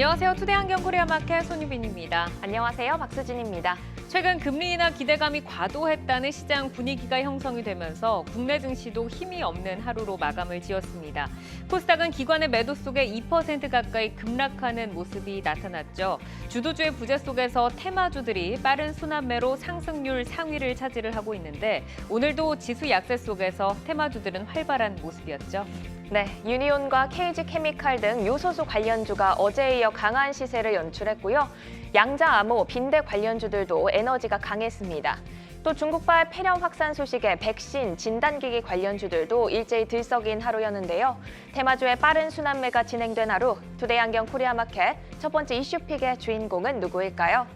안녕하세요. 투데이안경코리아마켓 손유빈입니다. 안녕하세요. 박수진입니다. 최근 금리 인하 기대감이 과도했다는 시장 분위기가 형성이 되면서 국내 증시도 힘이 없는 하루로 마감을 지었습니다. 코스닥은 기관의 매도 속에 2% 가까이 급락하는 모습이 나타났죠. 주도주의 부재 속에서 테마주들이 빠른 순환매로 상승률 상위를 차지를 하고 있는데 오늘도 지수 약세 속에서 테마주들은 활발한 모습이었죠. 네, 유니온과 KG케미칼 등 요소수 관련주가 어제에 이어 강한 시세를 연출했고요. 양자 암호, 빈대 관련주들도 에너지가 강했습니다. 또 중국발 폐렴 확산 소식에 백신, 진단기기 관련주들도 일제히 들썩인 하루였는데요. 테마주의 빠른 순환매가 진행된 하루, 투데이안경코리아마켓 첫 번째 이슈픽의 주인공은 누구일까요?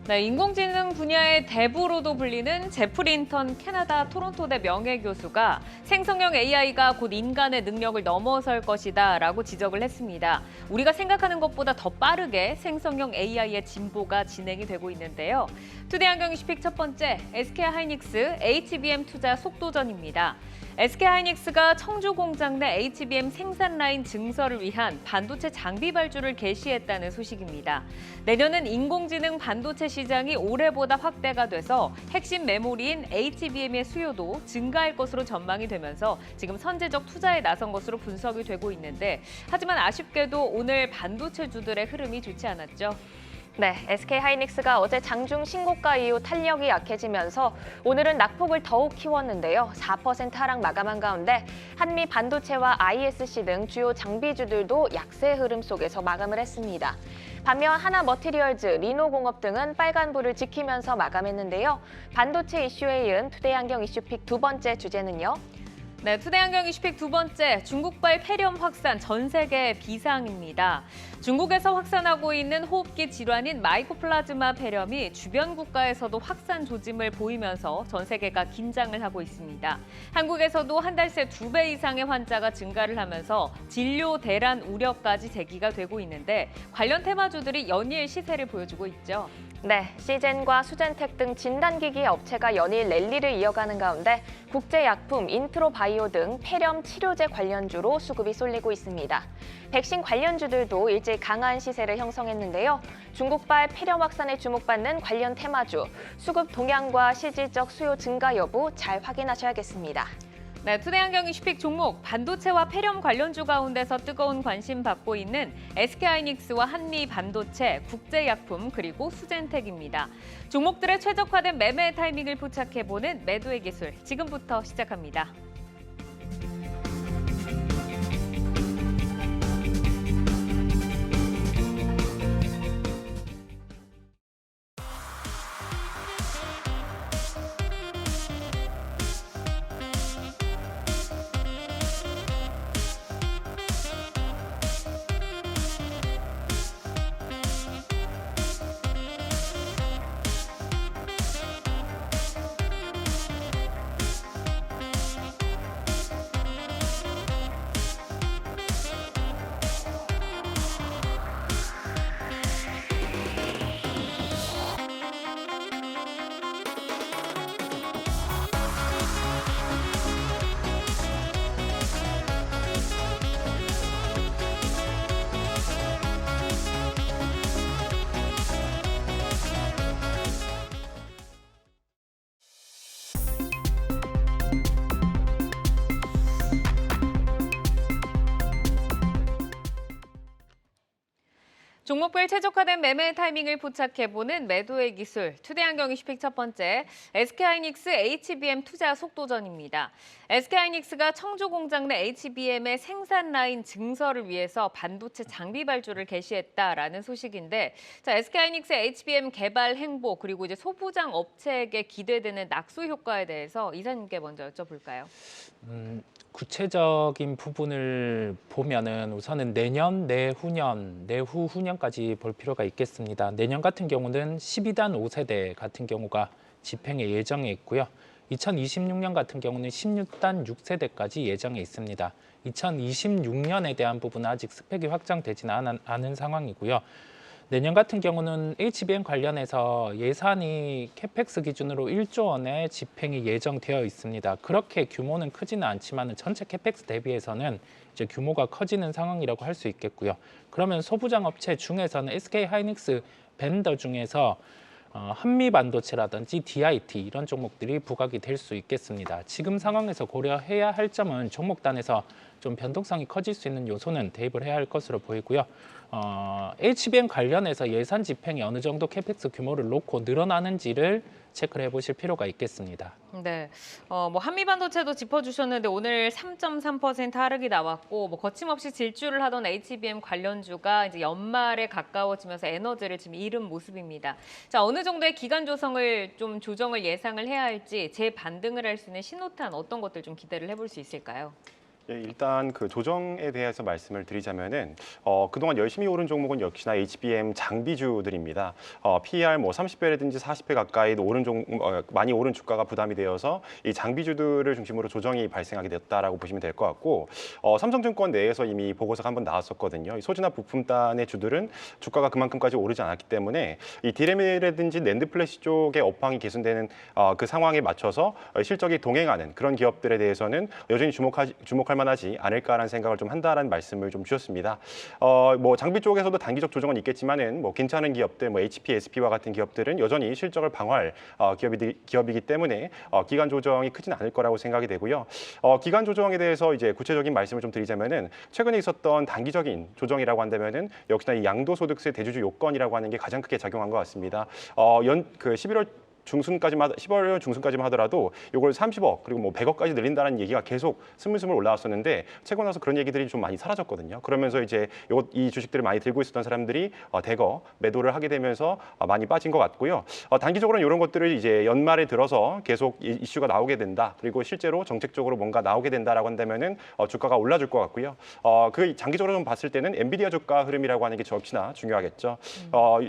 네, 인공지능 분야의 대부로도 불리는 제프리 인턴 캐나다 토론토대 명예교수가 생성형 AI가 곧 인간의 능력을 넘어설 것이다 라고 지적을 했습니다. 우리가 생각하는 것보다 더 빠르게 생성형 AI의 진보가 진행이 되고 있는데요. 투데이안경 이슈픽 첫 번째, SK하이닉스 HBM 투자 속도전입니다. SK하이닉스가 청주 공장 내 HBM 생산 라인 증설을 위한 반도체 장비 발주를 개시했다는 소식입니다. 내년은 인공지능 반도체 시장이 올해보다 확대가 돼서 핵심 메모리인 HBM의 수요도 증가할 것으로 전망이 되면서 지금 선제적 투자에 나선 것으로 분석이 되고 있는데 하지만 아쉽게도 오늘 반도체주들의 흐름이 좋지 않았죠. 네, SK하이닉스가 어제 장중 신고가 이후 탄력이 약해지면서 오늘은 낙폭을 더욱 키웠는데요. 4% 하락 마감한 가운데 한미 반도체와 ISC 등 주요 장비주들도 약세 흐름 속에서 마감을 했습니다. 반면 하나머티리얼즈, 리노공업 등은 빨간불을 지키면서 마감했는데요. 반도체 이슈에 이은 투데이안경 이슈픽 두 번째 주제는요. 네, 투데이안경 이슈픽 두 번째, 중국발 폐렴 확산 전 세계 비상입니다. 중국에서 확산하고 있는 호흡기 질환인 마이코플라즈마 폐렴이 주변 국가에서도 확산 조짐을 보이면서 전 세계가 긴장을 하고 있습니다. 한국에서도 한 달 새 2배 이상의 환자가 증가를 하면서 진료 대란 우려까지 제기가 되고 있는데 관련 테마주들이 연일 시세를 보여주고 있죠. 네, 시젠과 수젠텍 등 진단기기 업체가 연일 랠리를 이어가는 가운데 국제약품, 인트로바이오 등 폐렴 치료제 관련주로 수급이 쏠리고 있습니다. 백신 관련주들도 일제히 강한 시세를 형성했는데요. 중국발 폐렴 확산에 주목받는 관련 테마주, 수급 동향과 실질적 수요 증가 여부 잘 확인하셔야겠습니다. 네, 투데이안경 이슈픽 종목, 반도체와 폐렴 관련주 가운데서 뜨거운 관심 받고 있는 SK하이닉스와 한미 반도체, 국제약품, 그리고 수젠텍입니다. 종목들의 최적화된 매매 타이밍을 포착해보는 매도의 기술, 지금부터 시작합니다. 종목별 최적화된 매매 타이밍을 포착해보는 매도의 기술, 투데이안경 이슈픽 첫 번째, SK하이닉스 HBM 투자 속도전입니다. SK하이닉스가 청주 공장 내 HBM의 생산 라인 증설을 위해서 반도체 장비 발주를 개시했다라는 소식인데, 자, SK하이닉스 HBM 개발 행보 그리고 이제 소부장 업체에게 기대되는 낙수 효과에 대해서 이사님께 먼저 여쭤볼까요? 구체적인 부분을 보면은 우선은 내년, 내후년, 내후후년까지 볼 필요가 있겠습니다. 내년 같은 경우는 12단 5세대 같은 경우가 집행에 예정에 있고요. 2026년 같은 경우는 16단 6세대까지 예정에 있습니다. 2026년에 대한 부분은 아직 스펙이 확정되지는 않은 상황이고요. 내년 같은 경우는 HBM 관련해서 예산이 캐펙스 기준으로 1조 원의 집행이 예정되어 있습니다. 그렇게 규모는 크지는 않지만 전체 캐펙스 대비해서는 이제 규모가 커지는 상황이라고 할 수 있겠고요. 그러면 소부장 업체 중에서는 SK 하이닉스 벤더 중에서 한미 반도체라든지 DIT 이런 종목들이 부각이 될 수 있겠습니다. 지금 상황에서 고려해야 할 점은 종목단에서 좀 변동성이 커질 수 있는 요소는 대입을 해야 할 것으로 보이고요. HBM 관련해서 예산 집행이 어느 정도 캐펙스 규모를 놓고 늘어나는지를 체크를 해보실 필요가 있겠습니다. 네, 뭐 한미 반도체도 짚어주셨는데 오늘 3.3% 하락이 나왔고 뭐 거침없이 질주를 하던 HBM 관련주가 이제 연말에 가까워지면서 에너지를 지금 잃은 모습입니다. 자, 어느 정도의 기간 조정을 예상을 해야 할지 재반등을 할 수 있는 신호탄 어떤 것들 좀 기대를 해볼 수 있을까요? 예, 일단 그 조정에 대해서 말씀을 드리자면은 그동안 열심히 오른 종목은 역시나 HBM 장비주들입니다. PER 뭐 30배라든지 40배 가까이 많이 오른 주가가 부담이 되어서 이 장비주들을 중심으로 조정이 발생하게 됐다라고 보시면 될 것 같고 삼성증권 내에서 이미 보고서가 한번 나왔었거든요. 이 소지나 부품단의 주들은 주가가 그만큼까지 오르지 않았기 때문에 이 디램이라든지 낸드 플래시 쪽의 업황이 개선되는 그 상황에 맞춰서 실적이 동행하는 그런 기업들에 대해서는 여전히 주목할 만하지 않을까라는 생각을 좀 한다라는 말씀을 좀 주셨습니다. 뭐 장비 쪽에서도 단기적 조정은 있겠지만은 뭐 괜찮은 기업들, 뭐 HP, SP와 같은 기업들은 여전히 실적을 방어할 기업이기 때문에 기간 조정이 크진 않을 거라고 생각이 되고요. 기간 조정에 대해서 이제 구체적인 말씀을 좀 드리자면은 최근에 있었던 단기적인 조정이라고 한다면은 역시나 이 양도소득세 대주주 요건이라고 하는 게 가장 크게 작용한 것 같습니다. 11월 중순까지만 10월 중순까지만 하더라도 이걸 30억 그리고 뭐 100억까지 늘린다는 얘기가 계속 스물스물 올라왔었는데 최고 나서 그런 얘기들이 좀 많이 사라졌거든요. 그러면서 이제 이 주식들을 많이 들고 있었던 사람들이 대거 매도를 하게 되면서 많이 빠진 것 같고요. 단기적으로는 이런 것들을 이제 연말에 들어서 계속 이슈가 나오게 된다. 그리고 실제로 정책적으로 뭔가 나오게 된다라고 한다면은 주가가 올라줄 것 같고요. 그 장기적으로 좀 봤을 때는 엔비디아 주가 흐름이라고 하는 게 역시나 중요하겠죠.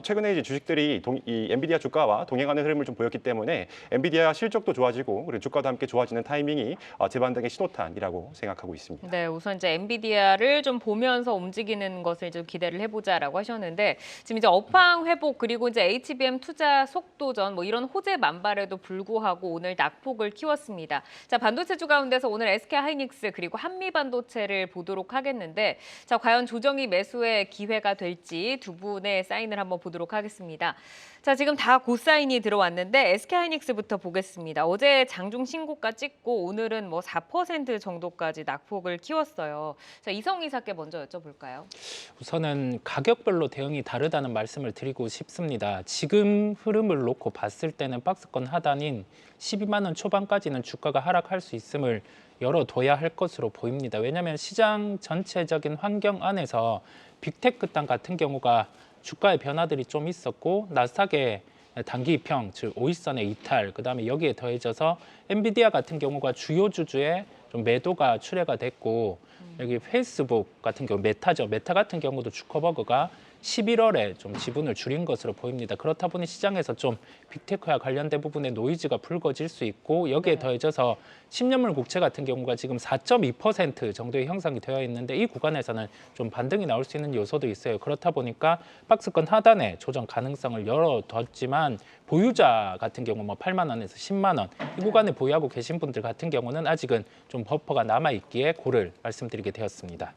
최근에 이제 주식들이 이 엔비디아 주가와 동행하는 흐름을 좀 보였기 때문에 엔비디아 실적도 좋아지고 그리고 주가도 함께 좋아지는 타이밍이 재반등의 신호탄이라고 생각하고 있습니다. 네, 우선 이제 엔비디아를 좀 보면서 움직이는 것을 좀 기대를 해보자라고 하셨는데 지금 이제 업황 회복 그리고 이제 HBM 투자 속도전 뭐 이런 호재 만발에도 불구하고 오늘 낙폭을 키웠습니다. 자, 반도체주 가운데서 오늘 SK 하이닉스 그리고 한미 반도체를 보도록 하겠는데 자, 과연 조정이 매수의 기회가 될지 두 분의 사인을 한번 보도록 하겠습니다. 자, 지금 다 고사인이 들어왔는데 SK 하이닉스부터 보겠습니다. 어제 장중 신고가 찍고 오늘은 뭐 4% 정도까지 낙폭을 키웠어요. 자, 이성 이사께 먼저 여쭤볼까요? 우선은 가격별로 대응이 다르다는 말씀을 드리고 싶습니다. 지금 흐름을 놓고 봤을 때는 박스권 하단인 12만 원 초반까지는 주가가 하락할 수 있음을 열어둬야 할 것으로 보입니다. 왜냐하면 시장 전체적인 환경 안에서 빅테크 땅 같은 경우가 주가의 변화들이 좀 있었고 나스닥의 단기 입형, 즉 5일선의 이탈, 그다음에 여기에 더해져서 엔비디아 같은 경우가 주요 주주의 좀 매도가 출회가 됐고 여기 페이스북 같은 경우 메타죠. 메타 같은 경우도 주커버그가 11월에 좀 지분을 줄인 것으로 보입니다. 그렇다 보니 시장에서 좀 빅테크와 관련된 부분에 노이즈가 불거질 수 있고 여기에 더해져서 10년물 국채 같은 경우가 지금 4.2% 정도의 형성이 되어 있는데 이 구간에서는 좀 반등이 나올 수 있는 요소도 있어요. 그렇다 보니까 박스권 하단에 조정 가능성을 열어뒀지만 보유자 같은 경우 뭐 8만 원에서 10만 원 이 구간에 보유하고 계신 분들 같은 경우는 아직은 좀 버퍼가 남아있기에 고를 말씀드리게 되었습니다.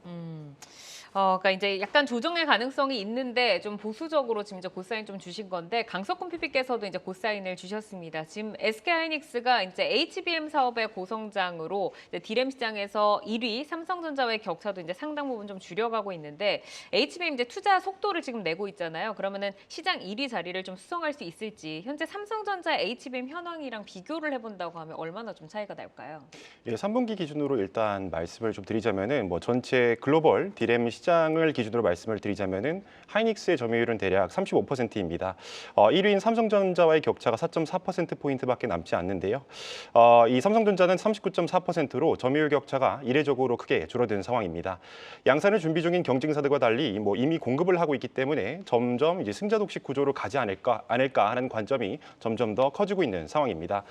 그러니까 이제 약간 조정의 가능성이 있는데 좀 보수적으로 지금 이제 고사인 좀 주신 건데 강석훈 PP께서도 이제 고사인을 주셨습니다. 지금 SK 하이닉스가 이제 HBM 사업의 고성장으로 이제 디램 시장에서 1위 삼성전자와의 격차도 이제 상당 부분 좀 줄여가고 있는데 HBM 이제 투자 속도를 지금 내고 있잖아요. 그러면은 시장 1위 자리를 좀 수성할 수 있을지 현재 삼성전자 HBM 현황이랑 비교를 해본다고 하면 얼마나 좀 차이가 날까요? 예, 3분기 기준으로 일단 말씀을 좀 드리자면은 뭐 전체 글로벌 디램 시장을 기준으로 말씀을 드리자면은 하이닉스의 점유율은 대략 35%입니다. 1위인 삼성전자와의 격차가 4.4%포인트밖에 남지 않는데요. 이 삼성전자는 39.4%로 점유율 격차가 이례적으로 크게 줄어든 상황입니다. 양산을 준비 중인 경쟁사들과 달리 뭐 이미 공급을 하고 있기 때문에 점점 이제 승자 독식 구조로 가지 않을까 하는 관점이 점점 더 커지고 있는 상황입니다.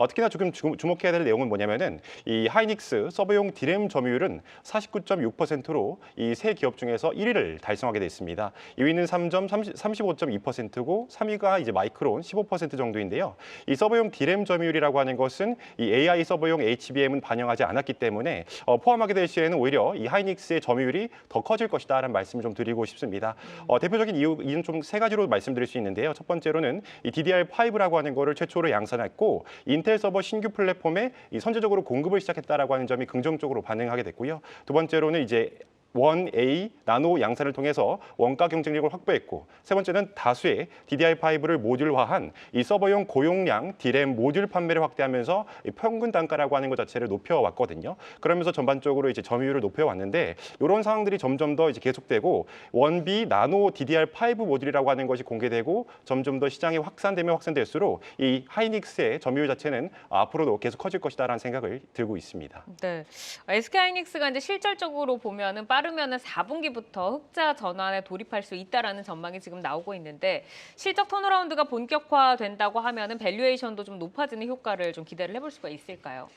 특히나 지금 주목해야 될 내용은 뭐냐면은 이 하이닉스 서버용 디램 점유율은 49.6%로 이 세 기업 기업 중에서 1위를 달성하게 됐습니다. 2위는 35.2%고 3위가 이제 마이크론 15% 정도인데요. 이 서버용 디램 점유율이라고 하는 것은 이 AI 서버용 HBM은 반영하지 않았기 때문에 포함하게 될 시에는 오히려 이 하이닉스의 점유율이 더 커질 것이다라는 말씀을 좀 드리고 싶습니다. 대표적인 이유는 좀 세 가지로 말씀드릴 수 있는데요. 첫 번째로는 이 DDR5라고 하는 거를 최초로 양산했고 인텔 서버 신규 플랫폼에 이 선제적으로 공급을 시작했다라고 하는 점이 긍정적으로 반응하게 됐고요. 두 번째로는 이제 1A 나노 양산을 통해서 원가 경쟁력을 확보했고 세 번째는 다수의 DDR5를 모듈화한 이 서버용 고용량 D램 모듈 판매를 확대하면서 이 평균 단가라고 하는 것 자체를 높여왔거든요. 그러면서 전반적으로 이제 점유율을 높여왔는데 이런 상황들이 점점 더 이제 계속되고 1B 나노 DDR5 모듈이라고 하는 것이 공개되고 점점 더 시장이 확산되면 확산될수록 이 하이닉스의 점유율 자체는 앞으로도 계속 커질 것이다라는 생각을 들고 있습니다. 네, SK하이닉스가 이제 실질적으로 보면은 빠르면은 4분기부터 흑자 전환에 돌입할 수 있다라는 전망이 지금 나오고 있는데 실적 턴어라운드가 본격화된다고 하면은 밸류에이션도 좀 높아지는 효과를 좀 기대를 해볼 수가 있을까요?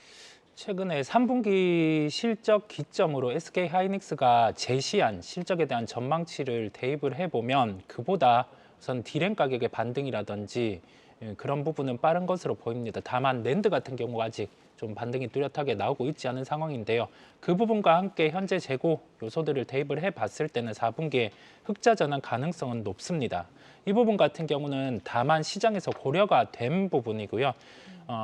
최근에 3분기 실적 기점으로 SK하이닉스가 제시한 실적에 대한 전망치를 대입을 해보면 그보다 우선 디램 가격의 반등이라든지 그런 부분은 빠른 것으로 보입니다. 다만 낸드 같은 경우가 아직 좀 반등이 뚜렷하게 나오고 있지 않은 상황인데요. 그 부분과 함께 현재 재고 요소들을 대입을 해봤을 때는 4분기에 흑자 전환 가능성은 높습니다. 이 부분 같은 경우는 다만 시장에서 고려가 된 부분이고요.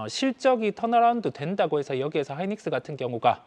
실적이 턴어라운드 된다고 해서 여기에서 하이닉스 같은 경우가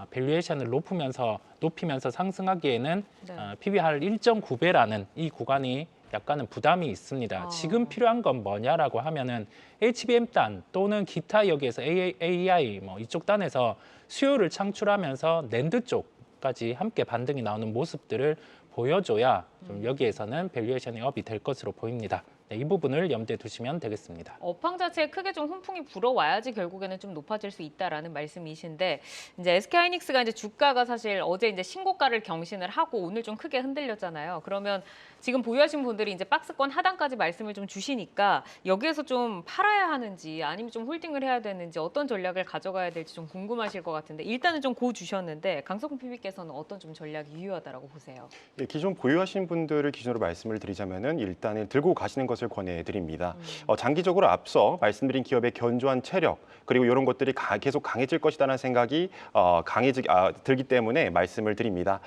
밸류에이션을 높이면서 상승하기에는 네. PBR 1.9배라는 이 구간이 약간은 부담이 있습니다. 지금 필요한 건 뭐냐라고 하면은 HBM 단 또는 기타 여기에서 AI 이쪽 단에서 수요를 창출하면서 낸드 쪽까지 함께 반등이 나오는 모습들을 보여줘야 좀 여기에서는 밸류에이션이 업이 될 것으로 보입니다. 네, 이 부분을 염두에 두시면 되겠습니다. 업황 자체에 크게 좀 훈풍이 불어와야지 결국에는 좀 높아질 수 있다라는 말씀이신데 이제 SK하이닉스가 이제 주가가 사실 어제 이제 신고가를 경신을 하고 오늘 좀 크게 흔들렸잖아요. 그러면 지금 보유하신 분들이 이제 박스권 하단까지 말씀을 좀 주시니까 여기에서 좀 팔아야 하는지 아니면 좀 홀딩을 해야 되는지 어떤 전략을 가져가야 될지 좀 궁금하실 것 같은데 일단은 좀 고 주셨는데 강석훈 PB께서는 어떤 좀 전략이 유효하다라고 보세요? 예, 기존 보유하신 분들을 기준으로 말씀을 드리자면은 일단은 들고 가시는 것을 권해드립니다. 장기적으로 앞서 말씀드린 기업의 견조한 체력 그리고 이런 것들이 계속 강해질 것이라는 생각이 들기 때문에 말씀을 드립니다.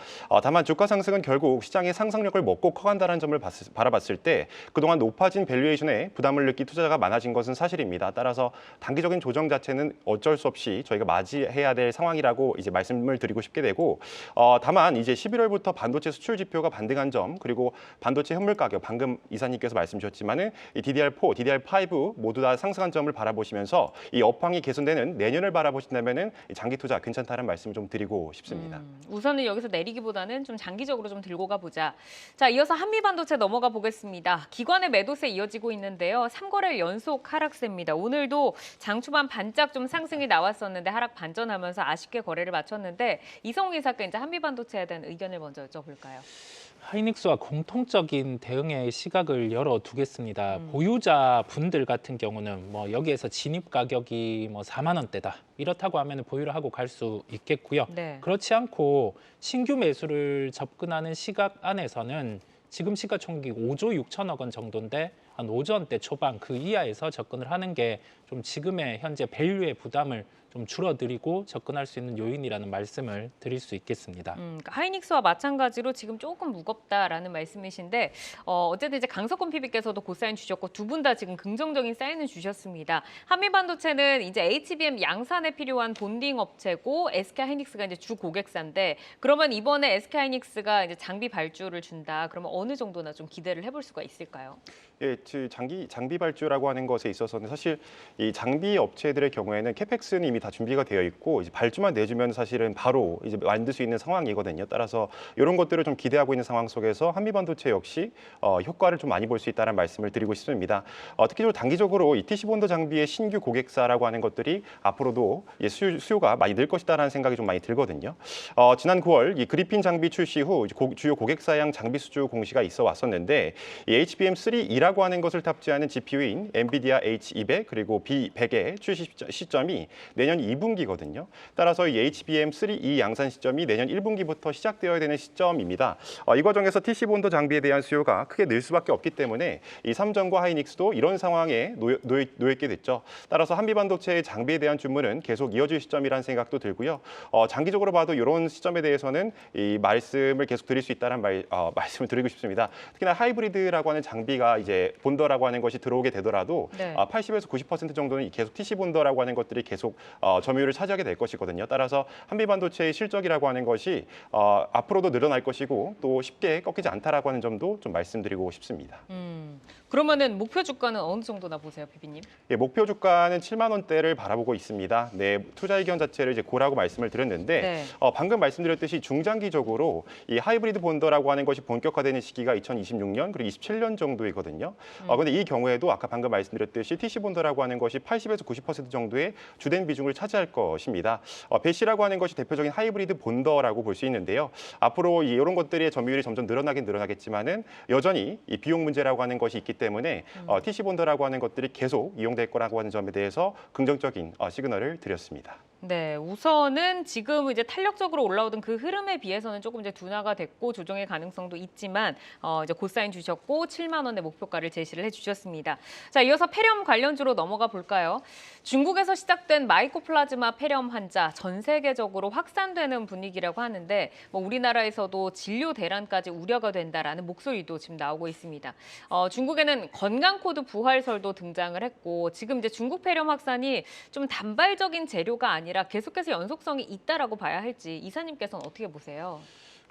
다만 주가 상승은 결국 시장의 상상력을 먹고 커간다는 점을 바라봤을 때 그동안 높아진 밸류에이션에 부담을 느낀 투자자가 많아진 것은 사실입니다. 따라서 단기적인 조정 자체는 어쩔 수 없이 저희가 맞이해야 될 상황이라고 이제 말씀을 드리고 싶게 되고 다만 이제 11월부터 반도체 수출 지표가 반등한 점 그리고 반도체 현물 가격 방금 이사님께서 말씀 주셨지만은 이 DDR4, DDR5 모두 다 상승한 점을 바라보시면서 이 업황이 개선되는 내년을 바라보신다면은 장기 투자 괜찮다는 말씀을 좀 드리고 싶습니다. 우선은 여기서 내리기보다는 좀 장기적으로 좀 들고 가보자. 자, 이어서 한미반도체 넘어가 보겠습니다. 기관의 매도세 이어지고 있는데요. 3거래일 연속 하락세입니다. 오늘도 장 초반 반짝 좀 상승이 나왔었는데 하락 반전하면서 아쉽게 거래를 마쳤는데 이성우 이사께 이제 한미반도체에 대한 의견을 먼저 여쭤볼까요? 하이닉스와 공통적인 대응의 시각을 열어두겠습니다. 보유자 분들 같은 경우는 뭐 여기에서 진입 가격이 뭐 4만 원대다 이렇다고 하면 보유를 하고 갈 수 있겠고요. 네. 그렇지 않고 신규 매수를 접근하는 시각 안에서는 지금 시가총액이 5조 6천억 원 정도인데 한 5조 원대 초반 그 이하에서 접근을 하는 게 좀 지금의 현재 밸류의 부담을 좀 줄어들이고 접근할 수 있는 요인이라는 말씀을 드릴 수 있겠습니다. 그러니까 하이닉스와 마찬가지로 지금 조금 무겁다라는 말씀이신데 어쨌든 이제 강석훈 PB께서도 고사인 주셨고 두 분 다 지금 긍정적인 사인을 주셨습니다. 한미반도체는 이제 HBM 양산에 필요한 본딩 업체고 SK하이닉스가 이제 주 고객사인데 그러면 이번에 SK하이닉스가 이제 장비 발주를 준다. 그러면 어느 정도나 좀 기대를 해볼 수가 있을까요? 예, 장비 발주라고 하는 것에 있어서는 사실 이 장비 업체들의 경우에는 캐펙스는 이미 다 준비가 되어 있고 이제 발주만 내주면 사실은 바로 이제 만들 수 있는 상황이거든요. 따라서 이런 것들을 좀 기대하고 있는 상황 속에서 한미반도체 역시 효과를 좀 많이 볼 수 있다는 말씀을 드리고 싶습니다. 특히적으로 단기적으로 이 TC 본드 장비의 신규 고객사라고 하는 것들이 앞으로도 수요가 많이 늘 것이다라는 생각이 좀 많이 들거든요. 지난 9월 이 그리핀 장비 출시 후 주요 고객사양 장비 수주 공시가 있어 왔었는데 이 HBM3E라고 하는 하는 것을 탑재하는 GPU인 엔비디아 H200 그리고 B100의 출시 시점이 내년 2분기거든요. 따라서 이 HBM3E 양산 시점이 내년 1분기부터 시작되어야 되는 시점입니다. 이 과정에서 TC본도 장비에 대한 수요가 크게 늘 수밖에 없기 때문에 이 삼성과 하이닉스도 이런 상황에 놓였게 됐죠. 따라서 한미반도체의 장비에 대한 주문은 계속 이어질 시점이라는 생각도 들고요. 장기적으로 봐도 이런 시점에 대해서는 이 말씀을 계속 드릴 수 있다는 말씀을 드리고 싶습니다. 특히나 하이브리드라고 하는 장비가 이제 본더라고 하는 것이 들어오게 되더라도 네. 80에서 90% 정도는 계속 TC 본더라고 하는 것들이 계속 점유율을 차지하게 될 것이거든요. 따라서 한미반도체의 실적이라고 하는 것이 앞으로도 늘어날 것이고 또 쉽게 꺾이지 않다라고 하는 점도 좀 말씀드리고 싶습니다. 그러면은 목표 주가는 어느 정도나 보세요, 비비님? 예, 목표 주가는 7만 원대를 바라보고 있습니다. 네, 투자 의견 자체를 이제 고라고 말씀을 드렸는데 네. 방금 말씀드렸듯이 중장기적으로 이 하이브리드 본더라고 하는 것이 본격화되는 시기가 2026년 그리고 27년 정도이거든요. 그런데 이 경우에도 아까 방금 말씀드렸듯이 TC 본더라고 하는 것이 80에서 90% 정도의 주된 비중을 차지할 것입니다. 배시라고 하는 것이 대표적인 하이브리드 본더라고 볼 수 있는데요. 앞으로 이런 것들의 점유율이 점점 늘어나겠지만은 여전히 이 비용 문제라고 하는 것이 있기 때문에 TC 본더라고 하는 것들이 계속 이용될 거라고 하는 점에 대해서 긍정적인 시그널을 드렸습니다. 네, 우선은 지금 이제 탄력적으로 올라오던 그 흐름에 비해서는 조금 이제 둔화가 됐고 조정의 가능성도 있지만 이제 고사인 주셨고 7만 원의 목표가를 제시를 해주셨습니다. 자, 이어서 폐렴 관련주로 넘어가 볼까요? 중국에서 시작된 마이코플라즈마 폐렴 환자 전 세계적으로 확산되는 분위기라고 하는데 우리나라에서도 진료 대란까지 우려가 된다라는 목소리도 지금 나오고 있습니다. 중국에는 건강 코드 부활설도 등장을 했고 지금 이제 중국 폐렴 확산이 좀 단발적인 재료가 아니라 계속해서 연속성이 있다라고 봐야 할지 이사님께서는 어떻게 보세요?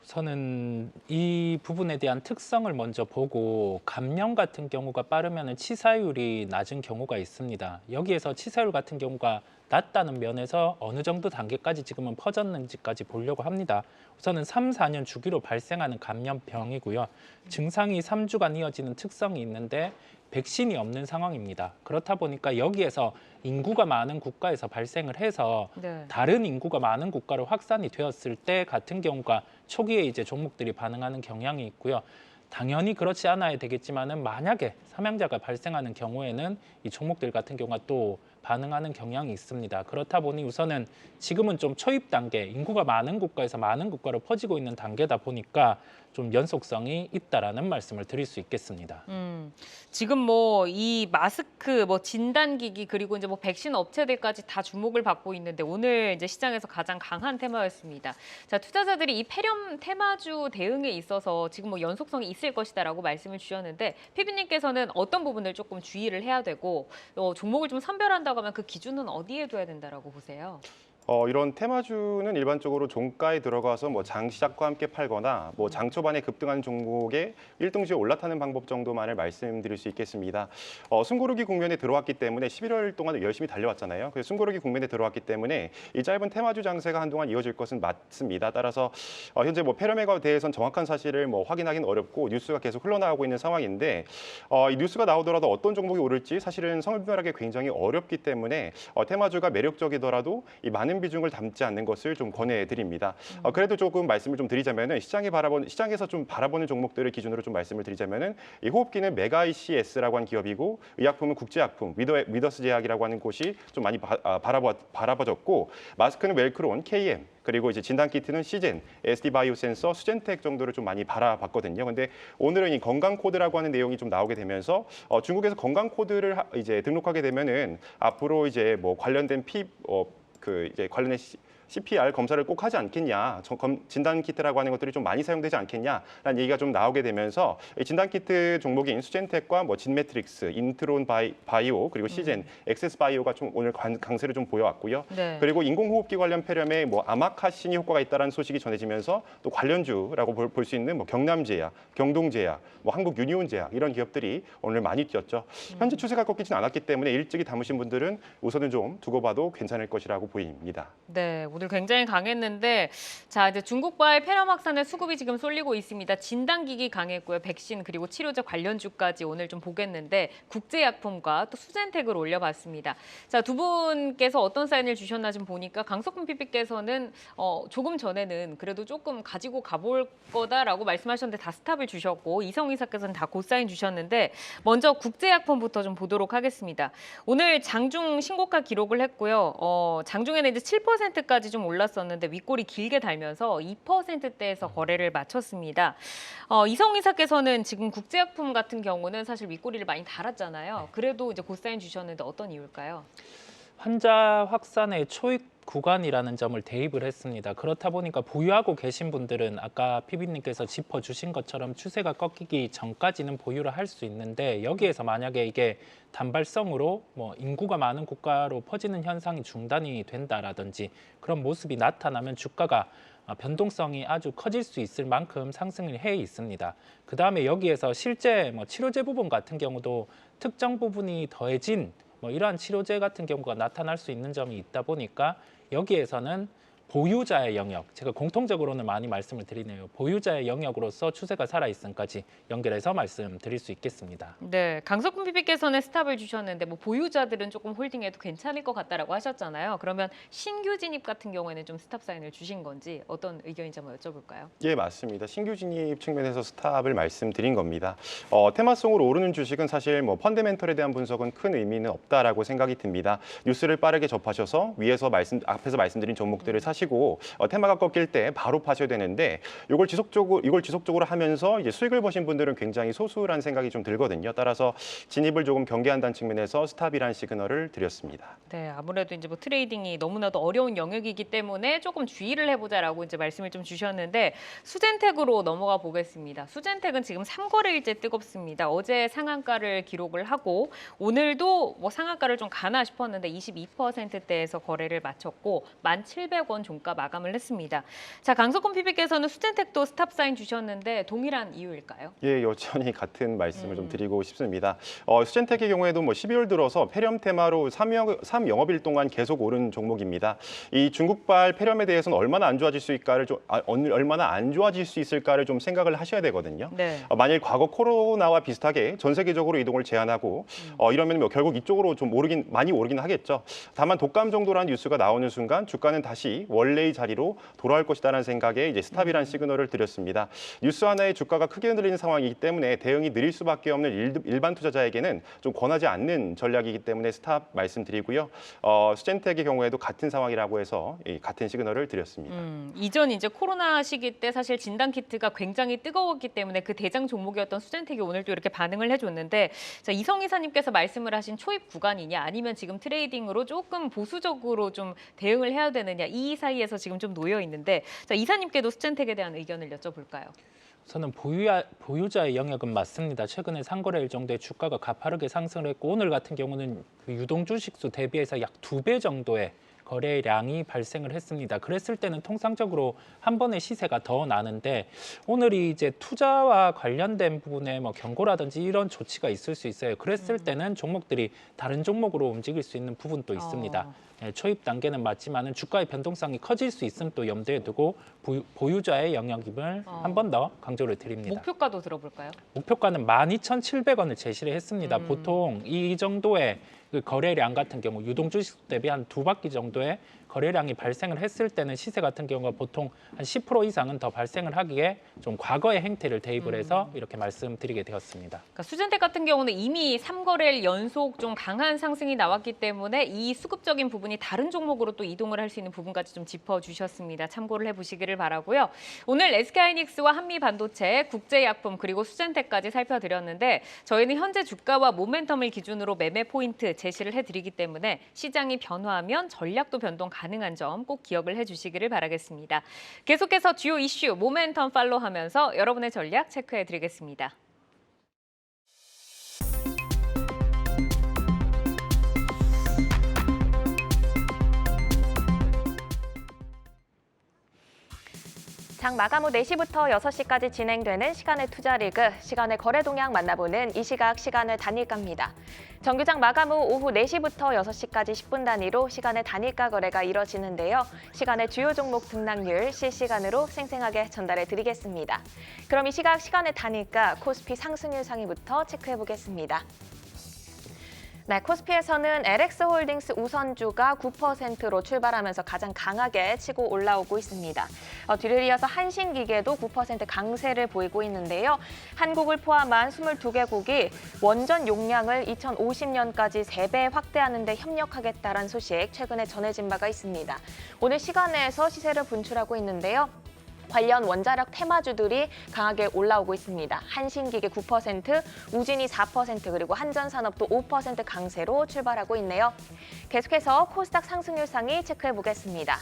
저는 이 부분에 대한 특성을 먼저 보고 감염 같은 경우가 빠르면 치사율이 낮은 경우가 있습니다. 여기에서 치사율 같은 경우가 낮다는 면에서 어느 정도 단계까지 지금은 퍼졌는지까지 보려고 합니다. 우선은 3, 4년 주기로 발생하는 감염병이고요. 증상이 3주간 이어지는 특성이 있는데 백신이 없는 상황입니다. 그렇다 보니까 여기에서 인구가 많은 국가에서 발생을 해서 네. 다른 인구가 많은 국가로 확산이 되었을 때 같은 경우가 초기에 이제 종목들이 반응하는 경향이 있고요. 당연히 그렇지 않아야 되겠지만은 만약에 사망자가 발생하는 경우에는 이 종목들 같은 경우가 또 반응하는 경향이 있습니다. 그렇다 보니 우선은 지금은 좀 초입 단계, 인구가 많은 국가에서 많은 국가로 퍼지고 있는 단계다 보니까 좀 연속성이 있다라는 말씀을 드릴 수 있겠습니다. 지금 이 마스크, 진단기기 그리고 이제 백신 업체들까지 다 주목을 받고 있는데 오늘 이제 시장에서 가장 강한 테마였습니다. 자, 투자자들이 이 폐렴 테마주 대응에 있어서 지금 연속성이 있을 것이다라고 말씀을 주셨는데 피비님께서는 어떤 부분을 조금 주의를 해야 되고 종목을 좀 선별한다고 하면 그 기준은 어디에 둬야 된다라고 보세요? 이런 테마주는 일반적으로 종가에 들어가서 장 시작과 함께 팔거나 장 초반에 급등하는 종목에 일등주에 올라타는 방법 정도만을 말씀드릴 수 있겠습니다. 숨고르기 국면에 들어왔기 때문에 11월 동안 열심히 달려왔잖아요. 그래서 숨고르기 국면에 들어왔기 때문에 이 짧은 테마주 장세가 한동안 이어질 것은 맞습니다. 따라서 현재 폐렴에 대해서는 정확한 사실을 확인하기는 어렵고 뉴스가 계속 흘러나오고 있는 상황인데 이 뉴스가 나오더라도 어떤 종목이 오를지 사실은 선별하기 굉장히 어렵기 때문에 테마주가 매력적이더라도 이 많은 비중을 담지 않는 것을 좀 권해드립니다. 그래도 조금 말씀을 좀 드리자면은 시장에서 좀 바라보는 종목들을 기준으로 좀 말씀을 드리자면은 이 호흡기는 메가ICS라고 하는 기업이고 의약품은 국제약품 위더스 제약이라고 하는 곳이 좀 많이 바라봐졌고 마스크는 웰크론, KM 그리고 이제 진단키트는 시젠, SD바이오센서, 수젠텍 정도를 좀 많이 바라봤거든요. 근데 오늘은 이 건강 코드라고 하는 내용이 좀 나오게 되면서 중국에서 건강 코드를 이제 등록하게 되면은 앞으로 이제 관련된 이제 관련된 CPR 검사를 꼭 하지 않겠냐, 진단 키트라고 하는 것들이 좀 많이 사용되지 않겠냐라는 얘기가 좀 나오게 되면서 진단 키트 종목인 수젠텍과 진메트릭스, 인트론 바이오 그리고 시젠, 엑세스 바이오가 좀 오늘 강세를 좀 보여왔고요. 네. 그리고 인공호흡기 관련 폐렴에 아마카신이 효과가 있다는 소식이 전해지면서 또 관련주라고 볼 수 있는 경남제약, 경동제약, 한국유니온제약 이런 기업들이 오늘 많이 뛰었죠. 현재 추세가 꺾이진 않았기 때문에 일찍이 담으신 분들은 우선은 좀 두고 봐도 괜찮을 것이라고 보입니다. 네, 오늘 굉장히 강했는데 자 이제 중국발 폐렴 확산의 수급이 지금 쏠리고 있습니다. 진단기기 강했고요. 백신 그리고 치료제 관련주까지 오늘 좀 보겠는데 국제약품과 또 수젠텍을 올려봤습니다. 자 두 분께서 어떤 사인을 주셨나 좀 보니까 강석훈 PP께서는 조금 전에는 그래도 조금 가지고 가볼 거다라고 말씀하셨는데 다 스탑을 주셨고 이성희 사께서는 다 고사인 주셨는데 먼저 국제약품부터 좀 보도록 하겠습니다. 오늘 장중 신고가 기록을 했고요. 장중에는 이제 7%까지 좀 올랐었는데 윗골이 길게 달면서 2%대에서 거래를 마쳤습니다. 이성희 사께서는 지금 국제약품 같은 경우는 사실 윗골이를 많이 달았잖아요. 그래도 이제 고사인 주셨는데 어떤 이유일까요? 환자 확산의 초입 구간이라는 점을 대입을 했습니다. 그렇다 보니까 보유하고 계신 분들은 아까 PB님께서 짚어주신 것처럼 추세가 꺾이기 전까지는 보유를 할 수 있는데 여기에서 만약에 이게 단발성으로 뭐 인구가 많은 국가로 퍼지는 현상이 중단이 된다라든지 그런 모습이 나타나면 주가가 변동성이 아주 커질 수 있을 만큼 상승을 해 있습니다. 그 다음에 여기에서 실제 뭐 치료제 부분 같은 경우도 특정 부분이 더해진 뭐 이러한 치료제 같은 경우가 나타날 수 있는 점이 있다 보니까 여기에서는 보유자의 영역, 제가 공통적으로는 많이 말씀을 드리네요. 보유자의 영역으로서 추세가 살아있음까지 연결해서 말씀드릴 수 있겠습니다. 네, 강석훈 PP께서는 스탑을 주셨는데 뭐 보유자들은 조금 홀딩해도 괜찮을 것 같다라고 하셨잖아요. 그러면 신규 진입 같은 경우에는 좀 스탑 사인을 주신 건지 어떤 의견인지 한번 여쭤볼까요? 예, 맞습니다. 신규 진입 측면에서 스탑을 말씀드린 겁니다. 테마성으로 오르는 주식은 사실 뭐 펀더멘털에 대한 분석은 큰 의미는 없다라고 생각이 듭니다. 뉴스를 빠르게 접하셔서 앞에서 말씀드린 종목들을 사시고 테마가 꺾일 때 바로 파셔야 되는데 이걸 지속적으로 하면서 이제 수익을 보신 분들은 굉장히 소수란 생각이 좀 들거든요. 따라서 진입을 조금 경계한다는 측면에서 스탑이란 시그널을 드렸습니다. 네, 아무래도 이제 뭐 트레이딩이 너무나도 어려운 영역이기 때문에 조금 주의를 해보자라고 이제 말씀을 좀 주셨는데 수젠텍으로 넘어가 보겠습니다. 수젠텍은 지금 3거래일째 뜨겁습니다. 어제 상한가를 기록을 하고 오늘도 뭐 상한가를 좀 가나 싶었는데 22%대에서 거래를 마쳤고 1,700원 종가 마감을 했습니다. 자, 강석훈 PP께서는 수젠텍도 스탑 사인 주셨는데 동일한 이유일까요? 예, 여전히 같은 말씀을 좀 드리고 싶습니다. 수젠텍의 경우에도 뭐 12월 들어서 폐렴 테마로 3영업일 동안 계속 오른 종목입니다. 이 중국발 폐렴에 대해서는 얼마나 안 좋아질 수 있을까를 좀 생각을 하셔야 되거든요. 네. 만일 과거 코로나와 비슷하게 전 세계적으로 이동을 제한하고 이러면 뭐 결국 이쪽으로 좀 많이 오르긴 하겠죠. 다만 독감 정도라는 뉴스가 나오는 순간 주가는 다시 원래의 자리로 돌아올 것이다라는 생각에 이제 스탑이라는 시그널을 드렸습니다. 뉴스 하나에 주가가 크게 흔들리는 상황이기 때문에 대응이 느릴 수밖에 없는 일반 투자자에게는 좀 권하지 않는 전략이기 때문에 스탑 말씀드리고요. 수젠텍의 경우에도 같은 상황이라고 해서 같은 시그널을 드렸습니다. 이전 이제 코로나 시기 때 사실 진단 키트가 굉장히 뜨거웠기 때문에 그 대장 종목이었던 수젠텍이 오늘도 이렇게 반응을 해줬는데 자, 이성희 사님께서 말씀을 하신 초입 구간이냐 아니면 지금 트레이딩으로 조금 보수적으로 좀 대응을 해야 되느냐 이 사이에서 지금 좀 놓여 있는데 자, 이사님께도 수젠텍에 대한 의견을 여쭤볼까요? 저는 보유자의 영역은 맞습니다. 최근에 상거래일 정도의 주가가 가파르게 상승을 했고 오늘 같은 경우는 그 유동 주식수 대비해서 약 2배 정도의 거래량이 발생을 했습니다. 그랬을 때는 통상적으로 한 번의 시세가 더 나는데 오늘이 이제 투자와 관련된 부분에 뭐 경고라든지 이런 조치가 있을 수 있어요. 그랬을 때는 종목들이 다른 종목으로 움직일 수 있는 부분도 있습니다. 초입 단계는 맞지만은 주가의 변동성이 커질 수 있음 또 염두에 두고 보유자의 영역임을 한 번 더 강조를 드립니다. 목표가도 들어볼까요? 목표가는 12,700원을 제시를 했습니다. 보통 이 정도의 그 거래량 같은 경우 유동 주식 대비 한 2바퀴 정도의 거래량이 발생을 했을 때는 시세 같은 경우가 보통 한 10% 이상은 더 발생을 하기에 좀 과거의 행태를 대입을 해서 이렇게 말씀드리게 되었습니다. 그러니까 수젠텍 같은 경우는 이미 3거래일 연속 좀 강한 상승이 나왔기 때문에 이 수급적인 부분이 다른 종목으로 또 이동을 할 수 있는 부분까지 좀 짚어주셨습니다. 참고를 해보시기를 바라고요. 오늘 SK하이닉스와 한미반도체, 국제약품 그리고 수젠텍까지 살펴드렸는데 저희는 현재 주가와 모멘텀을 기준으로 매매 포인트 제시를 해드리기 때문에 시장이 변화하면 전략도 변동 가능한 점 꼭 기억을 해주시기를 바라겠습니다. 계속해서 주요 이슈 모멘텀 팔로우하면서 여러분의 전략 체크해드리겠습니다. 장 마감 후 4시부터 6시까지 진행되는 시간의 투자 리그, 시간의 거래 동향 만나보는 이 시간의 단일가입니다. 정규장 마감 후 오후 4시부터 6시까지 10분 단위로 시간의 단일가 거래가 이뤄지는데요. 시간의 주요 종목 등락률 실시간으로 생생하게 전달해 드리겠습니다. 그럼 이 시간의 단일가 코스피 상승률 상위부터 체크해 보겠습니다. 네, 코스피에서는 LX홀딩스 우선주가 9%로 출발하면서 가장 강하게 치고 올라오고 있습니다. 뒤를 이어서 한신기계도 9% 강세를 보이고 있는데요. 한국을 포함한 22개국이 원전 용량을 2050년까지 3배 확대하는 데 협력하겠다는 소식 최근에 전해진 바가 있습니다. 오늘 시간에서 시세를 분출하고 있는데요. 관련 원자력 테마주들이 강하게 올라오고 있습니다. 한신기계 9%, 우진이 4%, 그리고 한전산업도 5% 강세로 출발하고 있네요. 계속해서 코스닥 상승률 상위 체크해 보겠습니다.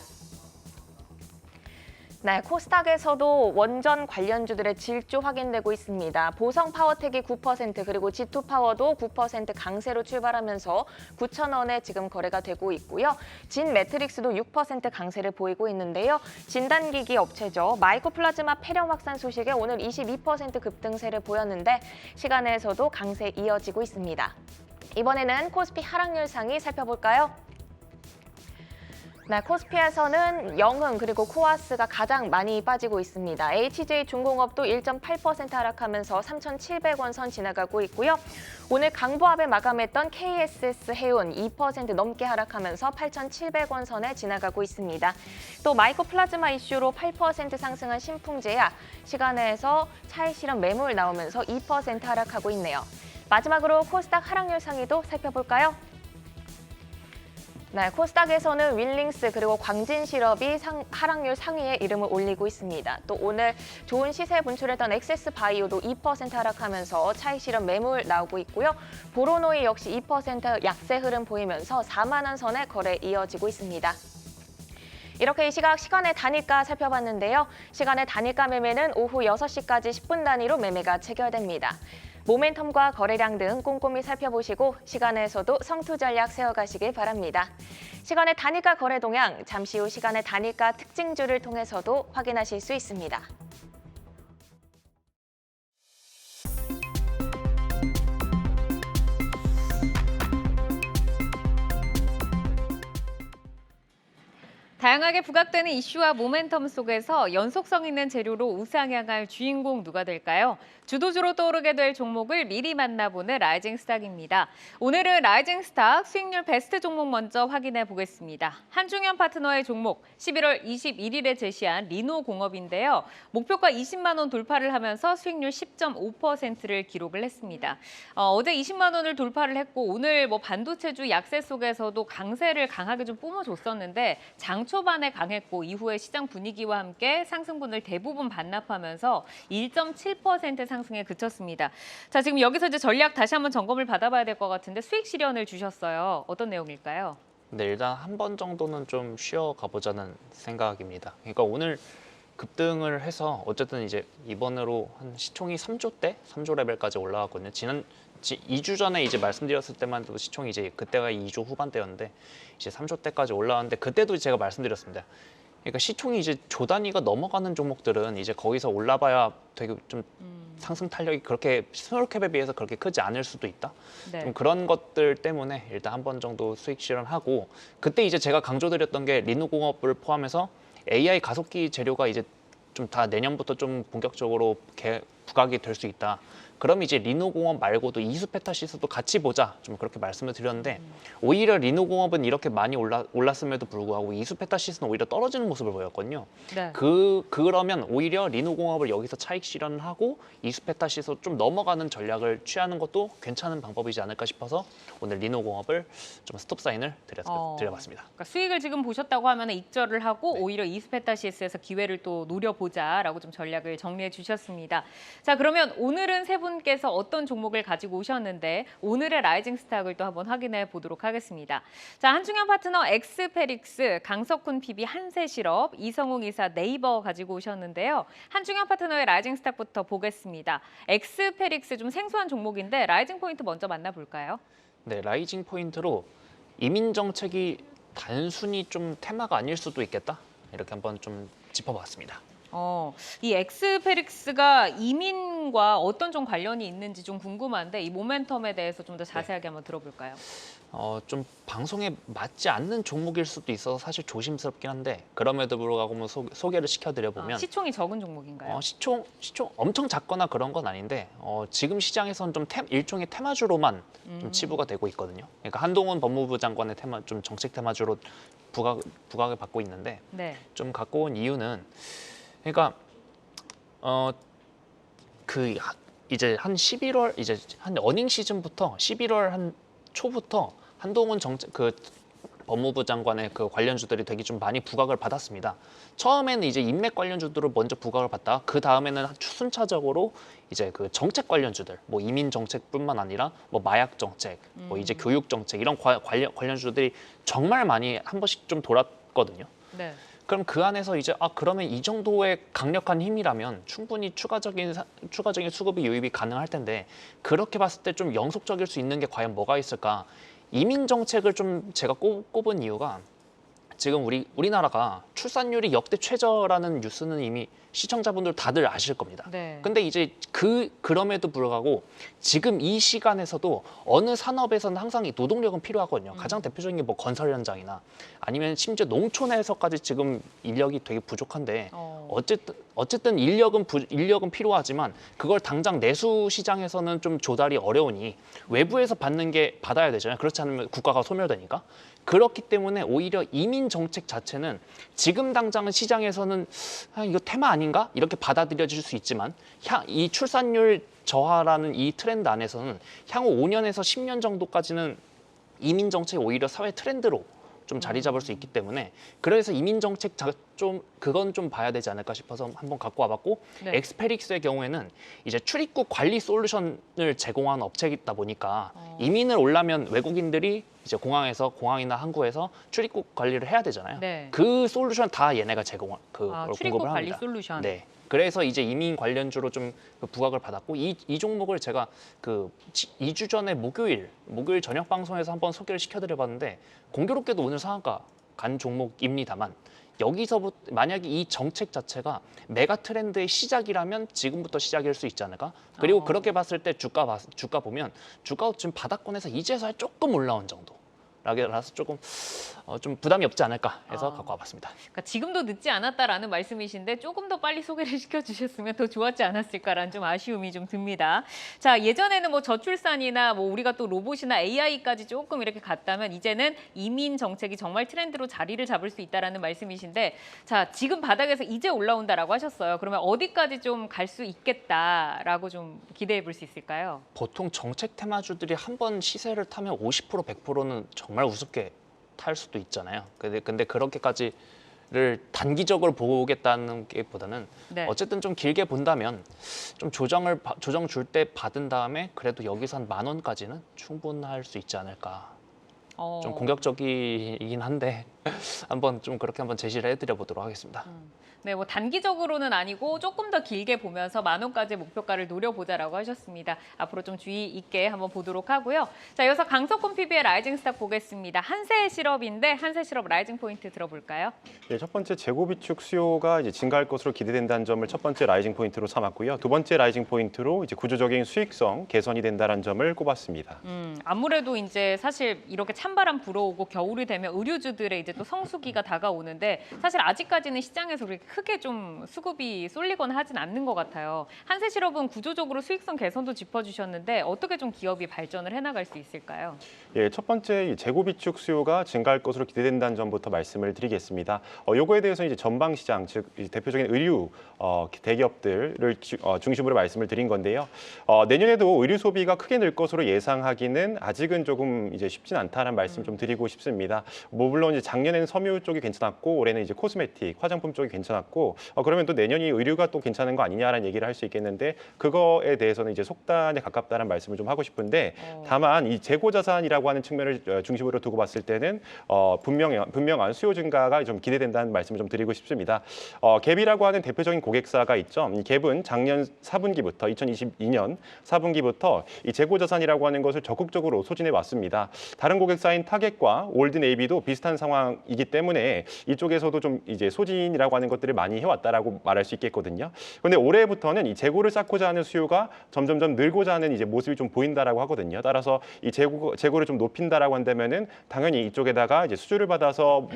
네, 코스닥에서도 원전 관련주들의 질주 확인되고 있습니다. 보성파워텍이 9%, 그리고 G2파워도 9% 강세로 출발하면서 9,000원에 지금 거래가 되고 있고요. 진매트릭스도 6% 강세를 보이고 있는데요. 진단기기 업체죠. 마이코플라즈마 폐렴 확산 소식에 오늘 22% 급등세를 보였는데 시간에서도 강세 이어지고 있습니다. 이번에는 코스피 하락률 상위 살펴볼까요? 네, 코스피에서는 영흥 그리고 코아스가 가장 많이 빠지고 있습니다. HJ중공업도 1.8% 하락하면서 3,700원 선 지나가고 있고요. 오늘 강보합에 마감했던 KSS 해운 2% 넘게 하락하면서 8,700원 선에 지나가고 있습니다. 또 마이코플라즈마 이슈로 8% 상승한 신풍제약, 시간에서 차익 실현 매물 나오면서 2% 하락하고 있네요. 마지막으로 코스닥 하락률 상위도 살펴볼까요? 네, 코스닥에서는 윌링스 그리고 광진실업이 하락률 상위에 이름을 올리고 있습니다. 또 오늘 좋은 시세 분출했던 엑세스바이오도 2% 하락하면서 차익 실현 매물 나오고 있고요. 보로노이 역시 2% 약세 흐름 보이면서 4만 원 선의 거래 이어지고 있습니다. 이렇게 이 시간의 단일가 살펴봤는데요. 시간의 단일가 매매는 오후 6시까지 10분 단위로 매매가 체결됩니다. 모멘텀과 거래량 등 꼼꼼히 살펴보시고 시간에서도 성투 전략 세워가시길 바랍니다. 시간의 단일가 거래 동향, 잠시 후 시간의 단일가 특징주를 통해서도 확인하실 수 있습니다. 다양하게 부각되는 이슈와 모멘텀 속에서 연속성 있는 재료로 우상향할 주인공 누가 될까요? 주도주로 떠오르게 될 종목을 미리 만나보는 라이징 스탁입니다. 오늘은 라이징 스탁 수익률 베스트 종목 먼저 확인해 보겠습니다. 한중현 파트너의 종목 11월 21일에 제시한 리노공업인데요. 목표가 20만 원 돌파를 하면서 수익률 10.5%를 기록을 했습니다. 어제 20만 원을 돌파를 했고 오늘 반도체주 약세 속에서도 강세를 강하게 좀 뿜어줬었는데 장 초반에 강했고 이후에 시장 분위기와 함께 상승분을 대부분 반납하면서 1.7% 상승에 그쳤습니다. 자, 지금 여기서 이제 전략 다시 한번 점검을 받아봐야 될 것 같은데 수익 실현을 주셨어요. 어떤 내용일까요? 네, 일단 한 번 정도는 좀 쉬어 가보자는 생각입니다. 그러니까 오늘 급등을 해서 어쨌든 이제 이번으로 한 시총이 3조대, 3조 레벨까지 올라왔거든요. 2주 전에 이제 말씀드렸을 때만 해도 시총이 이제 그때가 2조 후반대였는데 이제 3조대까지 올라왔는데 그때도 제가 말씀드렸습니다. 그러니까 시총이 이제 조 단위가 넘어가는 종목들은 이제 거기서 올라봐야 되게 좀 상승 탄력이 그렇게 스몰캡에 비해서 그렇게 크지 않을 수도 있다. 네. 좀 그런 것들 때문에 일단 한 번 정도 수익 실현하고 그때 이제 제가 강조드렸던 게 리노공업을 포함해서 AI 가속기 재료가 이제 좀 다 내년부터 좀 본격적으로 부각이 될 수 있다. 그럼 이제 리노공업 말고도 이수페타시스도 같이 보자. 좀 그렇게 말씀을 드렸는데 오히려 리노공업은 이렇게 많이 올랐음에도 불구하고 이수페타시스는 오히려 떨어지는 모습을 보였거든요. 네. 그러면 오히려 리노공업을 여기서 차익 실현을 하고 이수페타시스로 좀 넘어가는 전략을 취하는 것도 괜찮은 방법이지 않을까 싶어서 오늘 리노공업을 좀 스톱 사인을 드려봤습니다. 그러니까 수익을 지금 보셨다고 하면 익절을 하고 오히려 이수페타시스에서 기회를 또 노려보자라고 좀 전략을 정리해 주셨습니다. 자, 그러면 오늘은 세 분께서 어떤 종목을 가지고 오셨는데 오늘의 라이징 스탁을 또 한번 확인해 보도록 하겠습니다. 자, 한중현 파트너 엑스페릭스, 강석훈 PB 한세실업, 이성웅 이사 네이버 가지고 오셨는데요. 한중현 파트너의 라이징 스탁부터 보겠습니다. 엑스페릭스 좀 생소한 종목인데 라이징 포인트 먼저 만나볼까요? 네, 라이징 포인트로 이민 정책이 단순히 좀 테마가 아닐 수도 있겠다. 이렇게 한번 좀 짚어봤습니다. 이 엑스페릭스가 이민과 어떤 좀 관련이 있는지 좀 궁금한데 이 모멘텀에 대해서 좀 더 자세하게 한번 들어볼까요? 좀 방송에 맞지 않는 종목일 수도 있어서 사실 조심스럽긴 한데 그럼에도 불구하고 뭐 소개를 시켜드려 보면 시총이 적은 종목인가요? 시총 엄청 작거나 그런 건 아닌데 지금 시장에서는 좀 일종의 테마주로만 좀 치부가 되고 있거든요. 그러니까 한동훈 법무부 장관의 좀 정책 테마주로 부각을 받고 있는데 네. 좀 갖고 온 이유는 그러니까 이제 한 11월 이제 한 어닝 시즌부터 11월 한 초부터 한동훈 법무부 장관의 그 관련주들이 되게 좀 많이 부각을 받았습니다. 처음에는 이제 인맥 관련주들을 먼저 부각을 받다가 그 다음에는 순차적으로 이제 그 정책 관련주들, 뭐 이민 정책뿐만 아니라 뭐 마약 정책, 뭐 이제 교육 정책 이런 관련주들이 정말 많이 한 번씩 좀 돌았거든요. 네. 그럼 그 안에서 이제 그러면 이 정도의 강력한 힘이라면 충분히 추가적인 수급이 유입이 가능할 텐데 그렇게 봤을 때 좀 영속적일 수 있는 게 과연 뭐가 있을까? 이민 정책을 좀 제가 꼽은 이유가 지금 우리나라가 출산율이 역대 최저라는 뉴스는 이미 시청자분들 다들 아실 겁니다. 네. 근데 이제 그럼에도 불구하고 지금 이 시간에서도 어느 산업에서는 항상 이 노동력은 필요하거든요. 가장 대표적인 게 뭐 건설 현장이나 아니면 심지어 농촌에서까지 지금 인력이 되게 부족한데 어쨌든 인력은 필요하지만 그걸 당장 내수 시장에서는 좀 조달이 어려우니 외부에서 받아야 되잖아요. 그렇지 않으면 국가가 소멸되니까. 그렇기 때문에 오히려 이민 정책 자체는 지금 당장은 시장에서는 이거 테마 아닌가? 이렇게 받아들여질 수 있지만 이 출산율 저하라는 이 트렌드 안에서는 향후 5년에서 10년 정도까지는 이민 정책이 오히려 사회 트렌드로 좀 자리 잡을 수 있기 때문에 그래서 이민 정책 그건 좀 봐야 되지 않을까 싶어서 한번 갖고 와봤고 네. 엑스페릭스의 경우에는 이제 출입국 관리 솔루션을 제공하는 업체이다 보니까 이민을 오려면 외국인들이 이제 공항이나 항구에서 출입국 관리를 해야 되잖아요. 네. 그 솔루션 다 얘네가 출입국 공급을 관리 합니다. 솔루션. 네. 그래서 이제 이민 관련주로 좀 부각을 받았고 이 종목을 제가 2주 전에 목요일 저녁 방송에서 한번 소개를 시켜드려봤는데 공교롭게도 오늘 상한가 간 종목입니다만 여기서부터 만약에 이 정책 자체가 메가 트렌드의 시작이라면 지금부터 시작일 수 있지 않을까? 그리고 그렇게 봤을 때 주가 보면 주가가 지금 바닥권에서 이제서야 조금 올라온 정도. 라서 조금 좀 부담이 없지 않을까 해서 갖고 와봤습니다. 그러니까 지금도 늦지 않았다라는 말씀이신데 조금 더 빨리 소개를 시켜주셨으면 더 좋았지 않았을까라는 좀 아쉬움이 좀 듭니다. 자, 예전에는 뭐 저출산이나 뭐 우리가 또 로봇이나 AI까지 조금 이렇게 갔다면 이제는 이민 정책이 정말 트렌드로 자리를 잡을 수 있다라는 말씀이신데 자, 지금 바닥에서 이제 올라온다라고 하셨어요. 그러면 어디까지 좀 갈 수 있겠다라고 좀 기대해 볼 수 있을까요? 보통 정책 테마주들이 한 번 시세를 타면 50% 100%는 정말 우습게 탈 수도 있잖아요. 근데 그렇게까지를 단기적으로 보겠다는 게 보다는 네. 어쨌든 좀 길게 본다면 좀 조정 줄 때 받은 다음에 그래도 여기서 한 10,000원까지는 충분할 수 있지 않을까. 좀 공격적이긴 한데 그렇게 한번 제시를 해드려 보도록 하겠습니다. 네, 뭐 단기적으로는 아니고 조금 더 길게 보면서 10,000원까지의 목표가를 노려보자라고 하셨습니다. 앞으로 좀 주의 있게 한번 보도록 하고요. 자, 이어서 강석훈 PB의 라이징 스탁 보겠습니다. 한세실업인데 한세실업 라이징 포인트 들어볼까요? 네, 첫 번째 재고 비축 수요가 이제 증가할 것으로 기대된다는 점을 첫 번째 라이징 포인트로 삼았고요. 두 번째 라이징 포인트로 이제 구조적인 수익성 개선이 된다는 점을 꼽았습니다. 아무래도 이제 사실 이렇게 찬바람 불어오고 겨울이 되면 의류주들의 이제 또 성수기가 다가오는데 사실 아직까지는 시장에서 그렇게 크게 좀 수급이 쏠리거나 하진 않는 것 같아요. 한세실업은 구조적으로 수익성 개선도 짚어주셨는데 어떻게 좀 기업이 발전을 해나갈 수 있을까요? 예, 첫 번째 재고 비축 수요가 증가할 것으로 기대된다는 점부터 말씀을 드리겠습니다. 요거에 대해서 이제 전방 시장, 즉 대표적인 의류 대기업들을 중심으로 말씀을 드린 건데요. 내년에도 의류 소비가 크게 늘 것으로 예상하기는 아직은 조금 이제 쉽진 않다는 말씀 좀 드리고 싶습니다. 뭐 물론 이제 작년에는 섬유 쪽이 괜찮았고 올해는 이제 코스메틱, 화장품 쪽이 괜찮았고 그러면 또 내년이 의류가 또 괜찮은 거 아니냐라는 얘기를 할 수 있겠는데 그거에 대해서는 이제 속단에 가깝다는 말씀을 좀 하고 싶은데 다만 이 재고 자산이라고 하는 측면을 중심으로 두고 봤을 때는 분명한 수요 증가가 좀 기대된다는 말씀을 좀 드리고 싶습니다. 갭이라고 하는 대표적인 고객사가 있죠. 이 갭은 작년 4분기부터 2022년 4분기부터 이 재고 자산이라고 하는 것을 적극적으로 소진해 왔습니다. 다른 고객사인 타겟과 올드네이비도 비슷한 상황 상황이기 때문에 이쪽에서도 좀 이제 소진이라고 하는 것들을 많이 해왔다라고 말할 수 있겠거든요. 그런데 올해부터는 이 재고를 쌓고자 하는 수요가 점점점 늘고자 하는 이제 모습이 좀 보인다라고 하거든요. 따라서 이 재고를 좀 높인다라고 한다면은 당연히 이쪽에다가 이제 수주를 받아서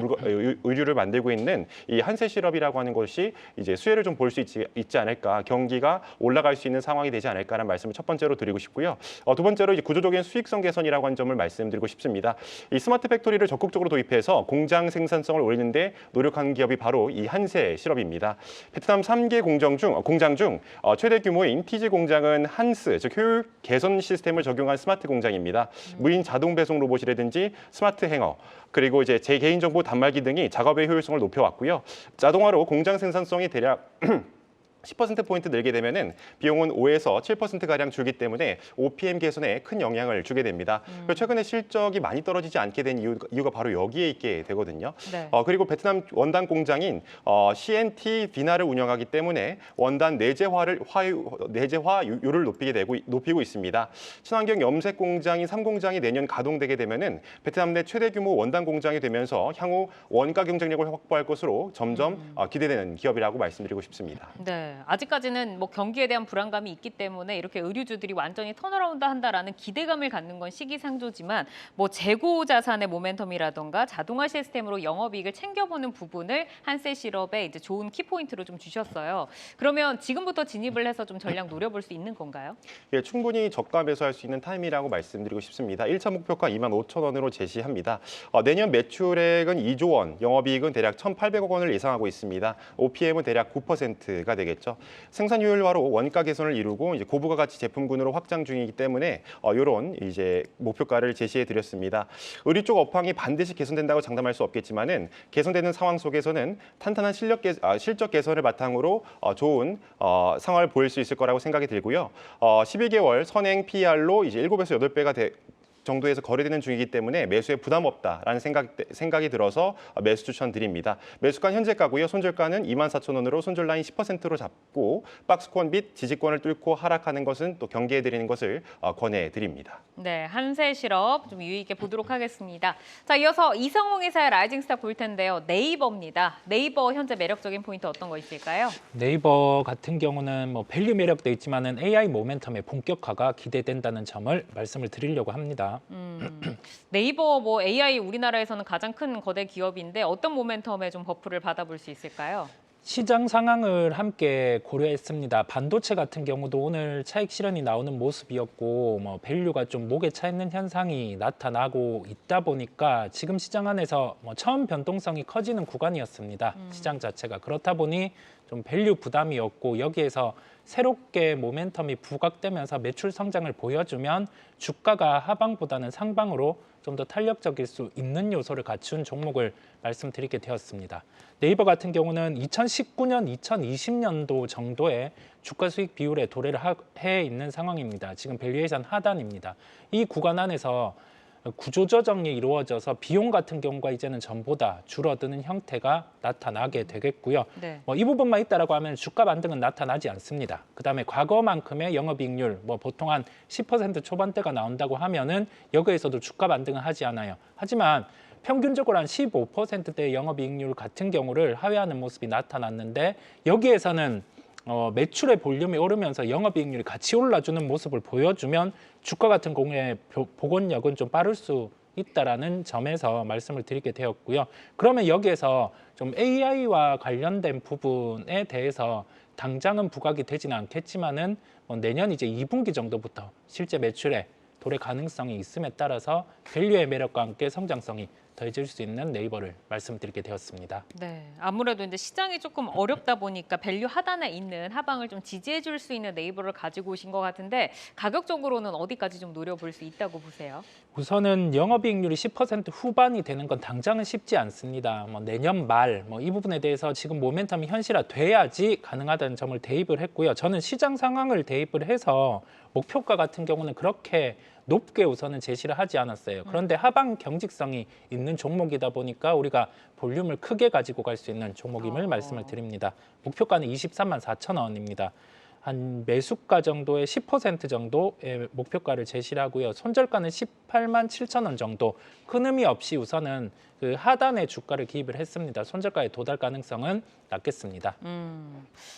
의류를 만들고 있는 이 한세실업이라고 하는 것이 이제 수혜를 좀 볼 수 있지 않을까, 경기가 올라갈 수 있는 상황이 되지 않을까라는 말씀을 첫 번째로 드리고 싶고요. 두 번째로 이제 구조적인 수익성 개선이라고 하는 점을 말씀드리고 싶습니다. 이 스마트 팩토리를 적극적으로 도입해서 공장 생산성을 올리는데 노력한 기업이 바로 이 한세실업입니다. 베트남 3개 공장 중 최대 규모인 TG 공장은 한스, 즉 효율 개선 시스템을 적용한 스마트 공장입니다. 무인 자동 배송 로봇이라든지 스마트 행어, 그리고 이제 제 개인정보 단말기 등이 작업의 효율성을 높여왔고요. 자동화로 공장 생산성이 대략 10%포인트 늘게 되면은 비용은 5에서 7%가량 줄기 때문에 OPM 개선에 큰 영향을 주게 됩니다. 그리고 최근에 실적이 많이 떨어지지 않게 된 이유가 바로 여기에 있게 되거든요. 네. 그리고 베트남 원단 공장인 CNT 비나를 운영하기 때문에 원단 내재화율을 높이고 있습니다. 친환경 염색 공장인 3공장이 내년 가동되게 되면은 베트남 내 최대 규모 원단 공장이 되면서 향후 원가 경쟁력을 확보할 것으로 점점 기대되는 기업이라고 말씀드리고 싶습니다. 네, 아직까지는 뭐 경기에 대한 불안감이 있기 때문에 이렇게 의류주들이 완전히 턴어라운드 한다라는 기대감을 갖는 건 시기상조지만 뭐 재고 자산의 모멘텀이라던가 자동화 시스템으로 영업이익을 챙겨보는 부분을 한세실업에 이제 좋은 키포인트로 좀 주셨어요. 그러면 지금부터 진입을 해서 좀 전략 노려볼 수 있는 건가요? 예, 충분히 저가 매수할 수 있는 타임이라고 말씀드리고 싶습니다. 1차 목표가 25,000원으로 제시합니다. 내년 매출액은 2조 원, 영업이익은 대략 1,800억 원을 예상하고 있습니다. OPM은 대략 9%가 되겠죠. 생산 효율화로 원가 개선을 이루고 이제 고부가 가치 제품군으로 확장 중이기 때문에 이런 이제 목표가를 제시해 드렸습니다. 의류 쪽 업황이 반드시 개선된다고 장담할 수 없겠지만은 개선되는 상황 속에서는 탄탄한 실적 개선을 바탕으로 좋은 상황을 보일 수 있을 거라고 생각이 들고요. 12개월 선행 PR로 이제 7에서 8배가 정도에서 거래되는 중이기 때문에 매수에 부담 없다라는 생각이 들어서 매수 추천드립니다. 매수가 현재가고요. 손절가는 24,000원으로 손절 라인 10%로 잡고 박스권 및 지지권을 뚫고 하락하는 것은 또 경계해드리는 것을 권해드립니다. 네, 한세실업 좀 유의 있게 보도록 하겠습니다. 자, 이어서 이성웅 이사의 라이징스타 볼 텐데요. 네이버입니다. 네이버 현재 매력적인 포인트 어떤 거 있을까요? 네이버 같은 경우는 뭐 밸류 매력도 있지만은 AI 모멘텀의 본격화가 기대된다는 점을 말씀을 드리려고 합니다. 네이버 뭐 AI 우리나라에서는 가장 큰 거대 기업인데 어떤 모멘텀에 좀 버프를 받아볼 수 있을까요? 시장 상황을 함께 고려했습니다. 반도체 같은 경우도 오늘 차익 실현이 나오는 모습이었고 뭐 밸류가 좀 목에 차 있는 현상이 나타나고 있다 보니까 지금 시장 안에서 뭐 처음 변동성이 커지는 구간이었습니다. 시장 자체가 그렇다 보니 좀 밸류 부담이었고 여기에서 새롭게 모멘텀이 부각되면서 매출 성장을 보여주면 주가가 하방보다는 상방으로 좀 더 탄력적일 수 있는 요소를 갖춘 종목을 말씀드리게 되었습니다. 네이버 같은 경우는 2019년, 2020년도 정도의 주가 수익 비율에 도래를 해 있는 상황입니다. 지금 밸류에이션 하단입니다. 이 구간 안에서 구조 조정이 이루어져서 비용 같은 경우가 이제는 전보다 줄어드는 형태가 나타나게 되겠고요. 네. 이 부분만 있다라고 하면 주가 반등은 나타나지 않습니다. 그다음에 과거만큼의 영업이익률 보통 한 10% 초반대가 나온다고 하면은 여기에서도 주가 반등은 하지 않아요. 하지만 평균적으로 한 15%대의 영업이익률 같은 경우를 하회하는 모습이 나타났는데 여기에서는 매출의 볼륨이 오르면서 영업이익률이 같이 올라주는 모습을 보여주면 주가 같은 경우에 복원력은 좀 빠를 수 있다라는 점에서 말씀을 드리게 되었고요. 그러면 여기에서 좀 AI와 관련된 부분에 대해서 당장은 부각이 되지는 않겠지만은 내년 이제 2분기 정도부터 실제 매출에 도래 가능성이 있음에 따라서 밸류의 매력과 함께 성장성이 더해질 수 있는 네이버를 말씀드리게 되었습니다. 네, 아무래도 이제 시장이 조금 어렵다 보니까 밸류 하단에 있는 하방을 좀 지지해 줄 수 있는 네이버를 가지고 오신 것 같은데 가격적으로는 어디까지 좀 노려볼 수 있다고 보세요? 우선은 영업이익률이 10% 후반이 되는 건 당장은 쉽지 않습니다. 내년 말 이 부분에 대해서 지금 모멘텀이 현실화돼야지 가능하다는 점을 대입을 했고요. 저는 시장 상황을 대입을 해서 목표가 같은 경우는 그렇게 높게 우선은 제시를 하지 않았어요. 그런데 하방 경직성이 있는 종목이다 보니까 우리가 볼륨을 크게 가지고 갈 수 있는 종목임을 말씀을 드립니다. 목표가는 23만 4천 원입니다. 한 매수가 정도의 10% 정도의 목표가를 제시를 하고요. 손절가는 18만 7천 원 정도. 큰 의미 없이 우선은 그 하단의 주가를 기입을 했습니다. 손절가에 도달 가능성은 낮겠습니다.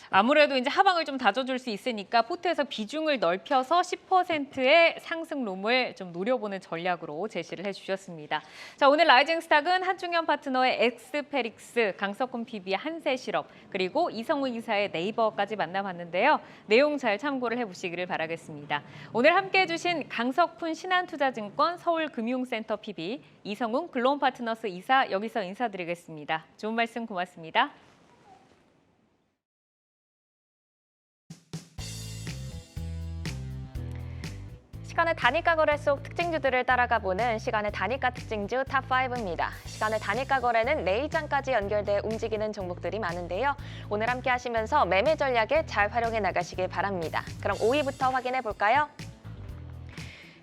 아무래도 이제 하방을 좀 다져줄 수 있으니까 포트에서 비중을 넓혀서 10%의 상승룸을 좀 노려보는 전략으로 제시를 해주셨습니다. 자, 오늘 라이징 스탁은 한중현 파트너의 엑스페릭스, 강석훈 PB의 한세실업, 그리고 이성우 이사의 네이버까지 만나봤는데요. 내용 잘 참고를 해보시기를 바라겠습니다. 오늘 함께해주신 강석훈 신한투자증권 서울금융센터 PB, 이성웅 글로온파트너스 이사 여기서 인사드리겠습니다. 좋은 말씀 고맙습니다. 시간의 단위가 거래 속 특징주들을 따라가 보는 시간의 단위가 특징주 탑5입니다. 시간의 단위가 거래는 내일장까지 연결돼 움직이는 종목들이 많은데요. 오늘 함께 하시면서 매매 전략에 잘 활용해 나가시길 바랍니다. 그럼 5위부터 확인해 볼까요?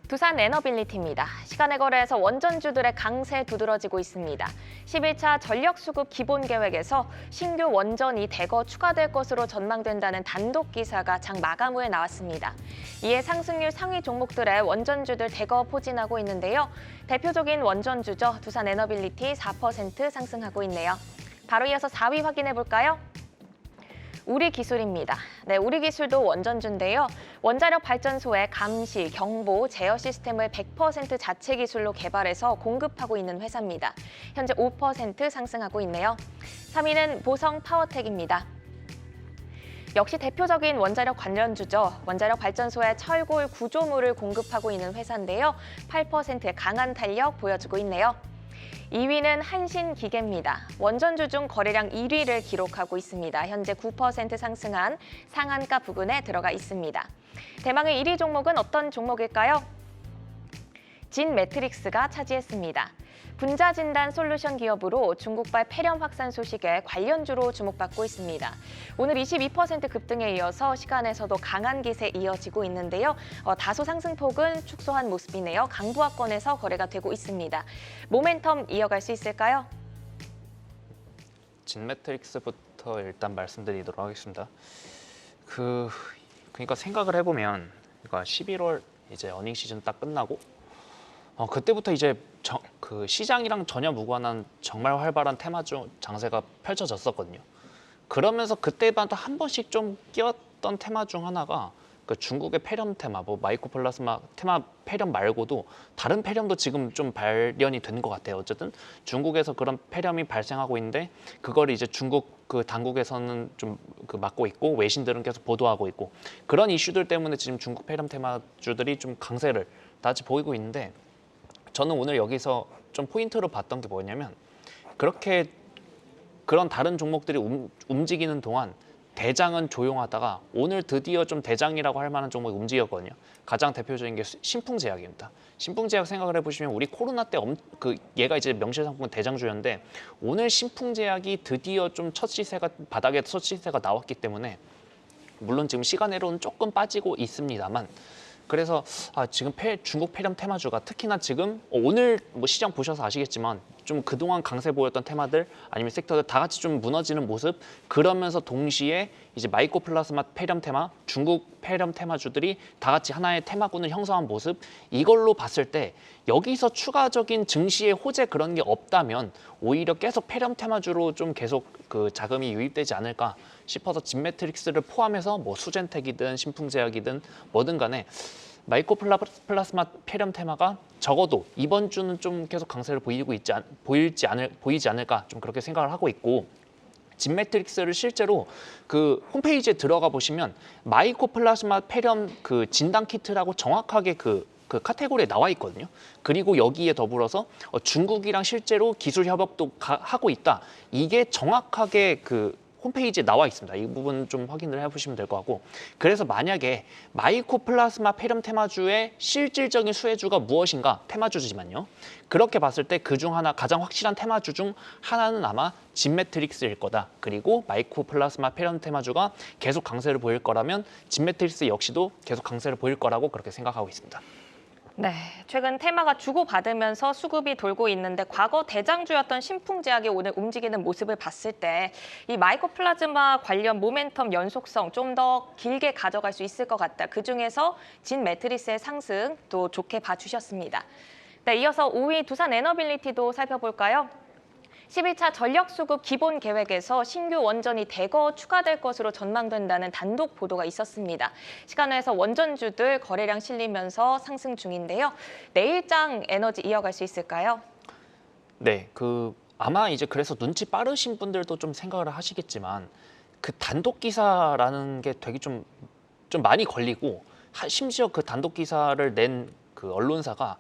두산 에너빌리티입니다. 시간의 거래에서 원전주들의 강세 두드러지고 있습니다. 11차 전력수급 기본계획에서 신규 원전이 대거 추가될 것으로 전망된다는 단독 기사가 장 마감 후에 나왔습니다. 이에 상승률 상위 종목들의 원전주들 대거 포진하고 있는데요. 대표적인 원전주죠. 두산 에너빌리티 4% 상승하고 있네요. 바로 이어서 4위 확인해 볼까요? 우리기술입니다. 네, 우리기술도 원전주인데요. 원자력 발전소의 감시, 경보, 제어 시스템을 100% 자체 기술로 개발해서 공급하고 있는 회사입니다. 현재 5% 상승하고 있네요. 3위는 보성 파워텍입니다. 역시 대표적인 원자력 관련주죠. 원자력 발전소에 철골 구조물을 공급하고 있는 회사인데요. 8%의 강한 탄력 보여주고 있네요. 2위는 한신기계입니다. 원전주 중 거래량 1위를 기록하고 있습니다. 현재 9% 상승한 상한가 부근에 들어가 있습니다. 대망의 1위 종목은 어떤 종목일까요? 진매트릭스가 차지했습니다. 분자진단 솔루션 기업으로 중국발 폐렴 확산 소식에 관련주로 주목받고 있습니다. 오늘 22% 급등에 이어서 시간에서도 강한 기세 이어지고 있는데요. 다소 상승폭은 축소한 모습이네요. 강부하권에서 거래가 되고 있습니다. 모멘텀 이어갈 수 있을까요? 진매트릭스부터 일단 말씀드리도록 하겠습니다. 그러니까 생각을 해보면, 그러니까 11월 이제 어닝 시즌 딱 끝나고 그때부터 이제 그 시장이랑 전혀 무관한 정말 활발한 테마주 장세가 펼쳐졌었거든요. 그러면서 그때마다 한 번씩 좀 끼었던 테마 중 하나가 그 중국의 폐렴 테마, 뭐 마이코플라스마 테마 폐렴 말고도 다른 폐렴도 지금 좀 발견이 되는 것 같아요. 어쨌든 중국에서 그런 폐렴이 발생하고 있는데 그걸 이제 중국 그 당국에서는 좀 그 막고 있고 외신들은 계속 보도하고 있고 그런 이슈들 때문에 지금 중국 폐렴 테마주들이 좀 강세를 다시 보이고 있는데. 저는 오늘 여기서 좀 포인트로 봤던 게 뭐냐면 그렇게 그런 다른 종목들이 움직이는 동안 대장은 조용하다가 오늘 드디어 좀 대장이라고 할 만한 종목이 움직였거든요. 가장 대표적인 게 신풍제약입니다. 신풍제약 생각을 해보시면 우리 코로나 때 얘가 이제 명실상부한 대장주였는데 오늘 신풍제약이 드디어 좀 첫 시세가 바닥에 첫 시세가 나왔기 때문에 물론 지금 시간으로는 조금 빠지고 있습니다만 그래서 지금 중국 폐렴 테마주가 특히나 지금 오늘 뭐 시장 보셔서 아시겠지만 좀 그동안 강세 보였던 테마들 아니면 섹터들 다 같이 좀 무너지는 모습 그러면서 동시에 이제 마이코플라스마 폐렴 테마, 중국 폐렴 테마주들이 다 같이 하나의 테마군을 형성한 모습 이걸로 봤을 때 여기서 추가적인 증시의 호재 그런 게 없다면 오히려 계속 폐렴 테마주로 좀 계속 그 자금이 유입되지 않을까 싶어서 진매트릭스를 포함해서 뭐 수젠텍이든 신풍제약이든 뭐든 간에 마이코플라스마 폐렴 테마가 적어도 이번 주는 좀 계속 강세를 보이지 않을까 좀 그렇게 생각을 하고 있고 진매트릭스를 실제로 그 홈페이지에 들어가 보시면 마이코플라스마 폐렴 그 진단 키트라고 정확하게 그 카테고리에 나와 있거든요. 그리고 여기에 더불어서 중국이랑 실제로 기술 협업도 하고 있다. 이게 정확하게 그 홈페이지에 나와 있습니다. 이 부분 좀 확인을 해보시면 될 것 같고 그래서 만약에 마이코플라스마 폐렴 테마주의 실질적인 수혜주가 무엇인가 테마주지만요. 그렇게 봤을 때 그중 하나 가장 확실한 테마주 중 하나는 아마 진매트릭스일 거다. 그리고 마이코플라스마 폐렴 테마주가 계속 강세를 보일 거라면 진매트릭스 역시도 계속 강세를 보일 거라고 그렇게 생각하고 있습니다. 네, 최근 테마가 주고받으면서 수급이 돌고 있는데 과거 대장주였던 신풍제약이 오늘 움직이는 모습을 봤을 때 이 마이코플라즈마 관련 모멘텀 연속성 좀 더 길게 가져갈 수 있을 것 같다. 그중에서 진 매트리스의 상승 또 좋게 봐주셨습니다. 네, 이어서 5위 두산 에너빌리티도 살펴볼까요? 11차 전력수급 기본 계획에서 신규 원전이 대거 추가될 것으로 전망된다는 단독 보도가 있었습니다. 시간외에서 원전주들 거래량 실리면서 상승 중인데요. 내일장 에너지 이어갈 수 있을까요? 네, 아마 이제 그래서 눈치 빠르신 분들도 좀 생각을 하시겠지만 그 단독 기사라는 게 되게 좀 많이 걸리고 심지어 그 단독 기사를 낸 그 언론사가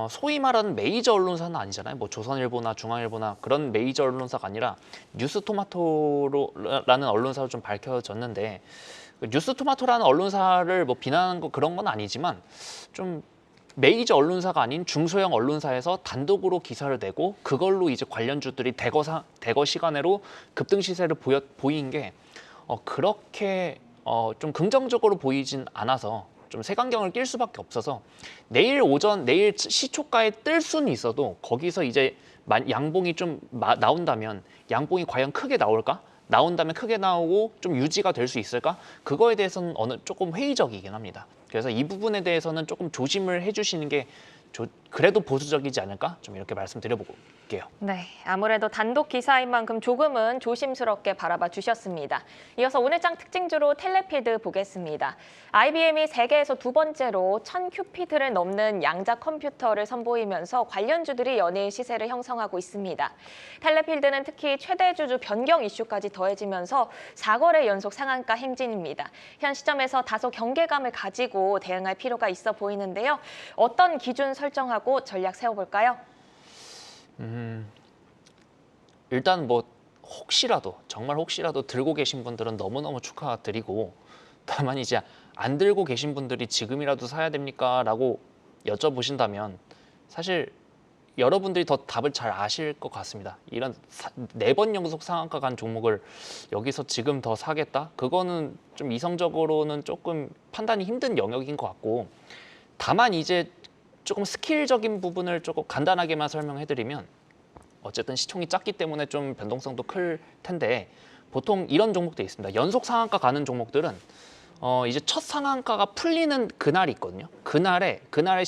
소위 말하는 메이저 언론사는 아니잖아요. 뭐 조선일보나 중앙일보나 그런 메이저 언론사가 아니라 뉴스토마토라는 언론사로 좀 밝혀졌는데 뉴스토마토라는 언론사를 뭐 비난하는 거 그런 건 아니지만 좀 메이저 언론사가 아닌 중소형 언론사에서 단독으로 기사를 내고 그걸로 이제 관련주들이 대거 시간으로 급등 시세를 보인 게 그렇게 좀 긍정적으로 보이진 않아서 좀 색안경을 낄 수밖에 없어서 내일 시초가에 뜰 수는 있어도 거기서 이제 양봉이 좀 나온다면 양봉이 과연 크게 나올까? 나온다면 크게 나오고 좀 유지가 될 수 있을까? 그거에 대해서는 조금 회의적이긴 합니다. 그래서 이 부분에 대해서는 조금 조심을 해주시는 게 그래도 보수적이지 않을까? 좀 이렇게 말씀드려볼게요. 네, 아무래도 단독 기사인 만큼 조금은 조심스럽게 바라봐 주셨습니다. 이어서 오늘장 특징주로 텔레필드 보겠습니다. IBM이 세계에서 두 번째로 1000큐피트를 넘는 양자 컴퓨터를 선보이면서 관련주들이 연일 시세를 형성하고 있습니다. 텔레필드는 특히 최대 주주 변경 이슈까지 더해지면서 4거래 연속 상한가 행진입니다. 현 시점에서 다소 경계감을 가지고 대응할 필요가 있어 보이는데요. 어떤 기준 설정하고 전략 세워볼까요? 일단 뭐 정말 혹시라도 들고 계신 분들은 너무너무 축하드리고 다만 이제 안 들고 계신 분들이 지금이라도 사야 됩니까? 라고 여쭤보신다면 사실 여러분들이 더 답을 잘 아실 것 같습니다. 이런 4번 연속 상한가 간 종목을 여기서 지금 더 사겠다? 그거는 좀 이성적으로는 조금 판단이 힘든 영역인 것 같고 다만 이제 조금 스킬적인 부분을 조금 간단하게만 설명해드리면 어쨌든 시총이 작기 때문에 좀 변동성도 클 텐데 보통 이런 종목도 있습니다. 연속 상한가 가는 종목들은 이제 첫 상한가가 풀리는 그날이 있거든요. 그날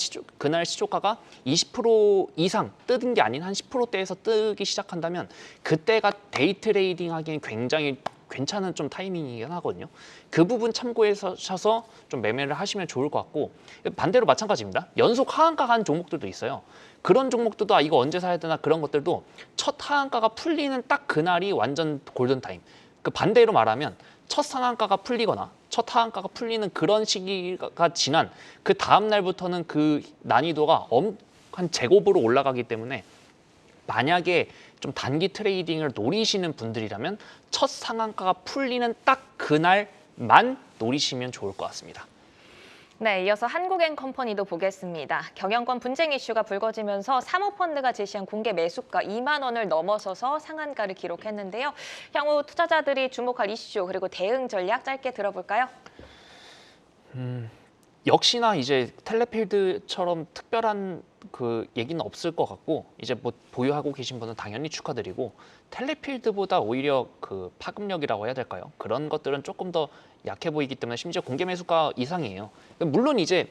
시초가가 20% 이상 뜨는 게 아닌 한 10%대에서 뜨기 시작한다면 그때가 데이 트레이딩 하기엔 굉장히 괜찮은 좀 타이밍이긴 하거든요. 그 부분 참고하셔서 좀 매매를 하시면 좋을 것 같고 반대로 마찬가지입니다. 연속 하한가 간 종목들도 있어요. 그런 종목들도 이거 언제 사야 되나 그런 것들도 첫 하한가가 풀리는 딱 그날이 완전 골든타임. 그 반대로 말하면 첫 상한가가 풀리거나 첫 하한가가 풀리는 그런 시기가 지난 그 다음 날부터는 그 난이도가 한 제곱으로 올라가기 때문에 만약에 좀 단기 트레이딩을 노리시는 분들이라면 첫 상한가가 풀리는 딱 그날만 노리시면 좋을 것 같습니다. 네, 이어서 한국앤컴퍼니도 보겠습니다. 경영권 분쟁 이슈가 불거지면서 사모펀드가 제시한 공개 매수가 2만 원을 넘어서서 상한가를 기록했는데요. 향후 투자자들이 주목할 이슈 그리고 대응 전략 짧게 들어볼까요? 역시나 이제 텔레필드처럼 특별한 그 얘기는 없을 것 같고 이제 뭐 보유하고 계신 분은 당연히 축하드리고 텔레필드보다 오히려 그 파급력이라고 해야 될까요? 그런 것들은 조금 더 약해 보이기 때문에 심지어 공개 매수가 이상이에요. 물론 이제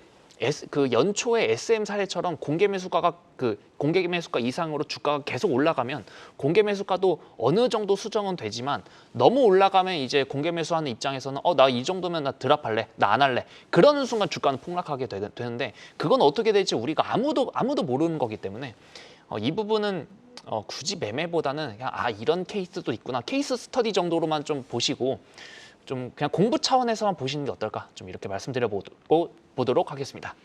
그 연초에 SM 사례처럼 공개 매수가 이상으로 주가가 계속 올라가면 공개 매수가도 어느 정도 수정은 되지만 너무 올라가면 이제 공개 매수하는 입장에서는 나 이 정도면 나 드랍할래, 나 안 할래. 그러는 순간 주가는 폭락하게 되는데 그건 어떻게 될지 우리가 아무도 모르는 거기 때문에 이 부분은 굳이 매매보다는 그냥 이런 케이스도 있구나. 케이스 스터디 정도로만 좀 보시고 좀 그냥 공부 차원에서만 보시는 게 어떨까? 좀 이렇게 말씀드려보도록 하겠습니다.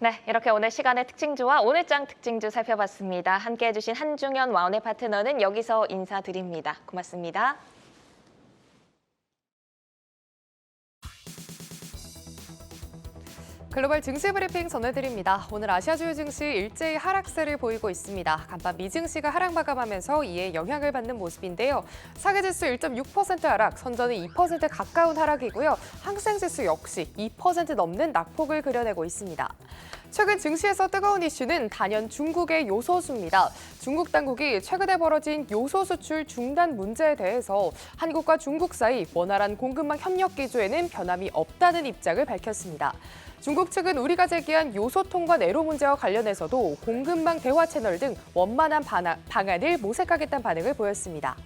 네, 이렇게 오늘 시간의 특징주와 오늘장 특징주 살펴봤습니다. 함께해 주신 한중현 와운의 파트너는 여기서 인사드립니다. 고맙습니다. 글로벌 증시 브리핑 전해드립니다. 오늘 아시아 주요 증시 일제히 하락세를 보이고 있습니다. 간밤 미증시가 하락 마감하면서 이에 영향을 받는 모습인데요. 사계지수 1.6% 하락, 선전은 2% 가까운 하락이고요. 항생지수 역시 2% 넘는 낙폭을 그려내고 있습니다. 최근 증시에서 뜨거운 이슈는 단연 중국의 요소수입니다. 중국 당국이 최근에 벌어진 요소 수출 중단 문제에 대해서 한국과 중국 사이 원활한 공급망 협력 기조에는 변함이 없다는 입장을 밝혔습니다. 중국 측은 우리가 제기한 요소 통관 애로 문제와 관련해서도 공급망 대화 채널 등 원만한 방안을 모색하겠다는 반응을 보였습니다.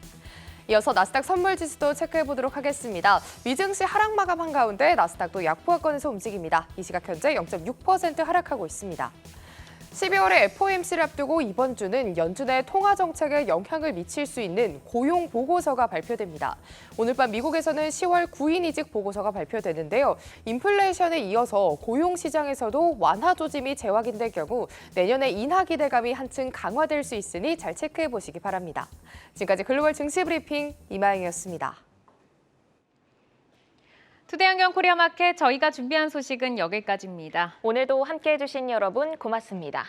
이어서 나스닥 선물지수도 체크해보도록 하겠습니다. 미증시 하락 마감한 가운데 나스닥도 약보합권에서 움직입니다. 이 시각 현재 0.6% 하락하고 있습니다. 12월에 FOMC를 앞두고 이번 주는 연준의 통화 정책에 영향을 미칠 수 있는 고용 보고서가 발표됩니다. 오늘 밤 미국에서는 10월 9인 이직 보고서가 발표되는데요. 인플레이션에 이어서 고용 시장에서도 완화 조짐이 재확인될 경우 내년에 인하 기대감이 한층 강화될 수 있으니 잘 체크해 보시기 바랍니다. 지금까지 글로벌 증시 브리핑 이마영이었습니다. 투데이 안경 코리아 마켓 저희가 준비한 소식은 여기까지입니다. 오늘도 함께해 주신 여러분 고맙습니다.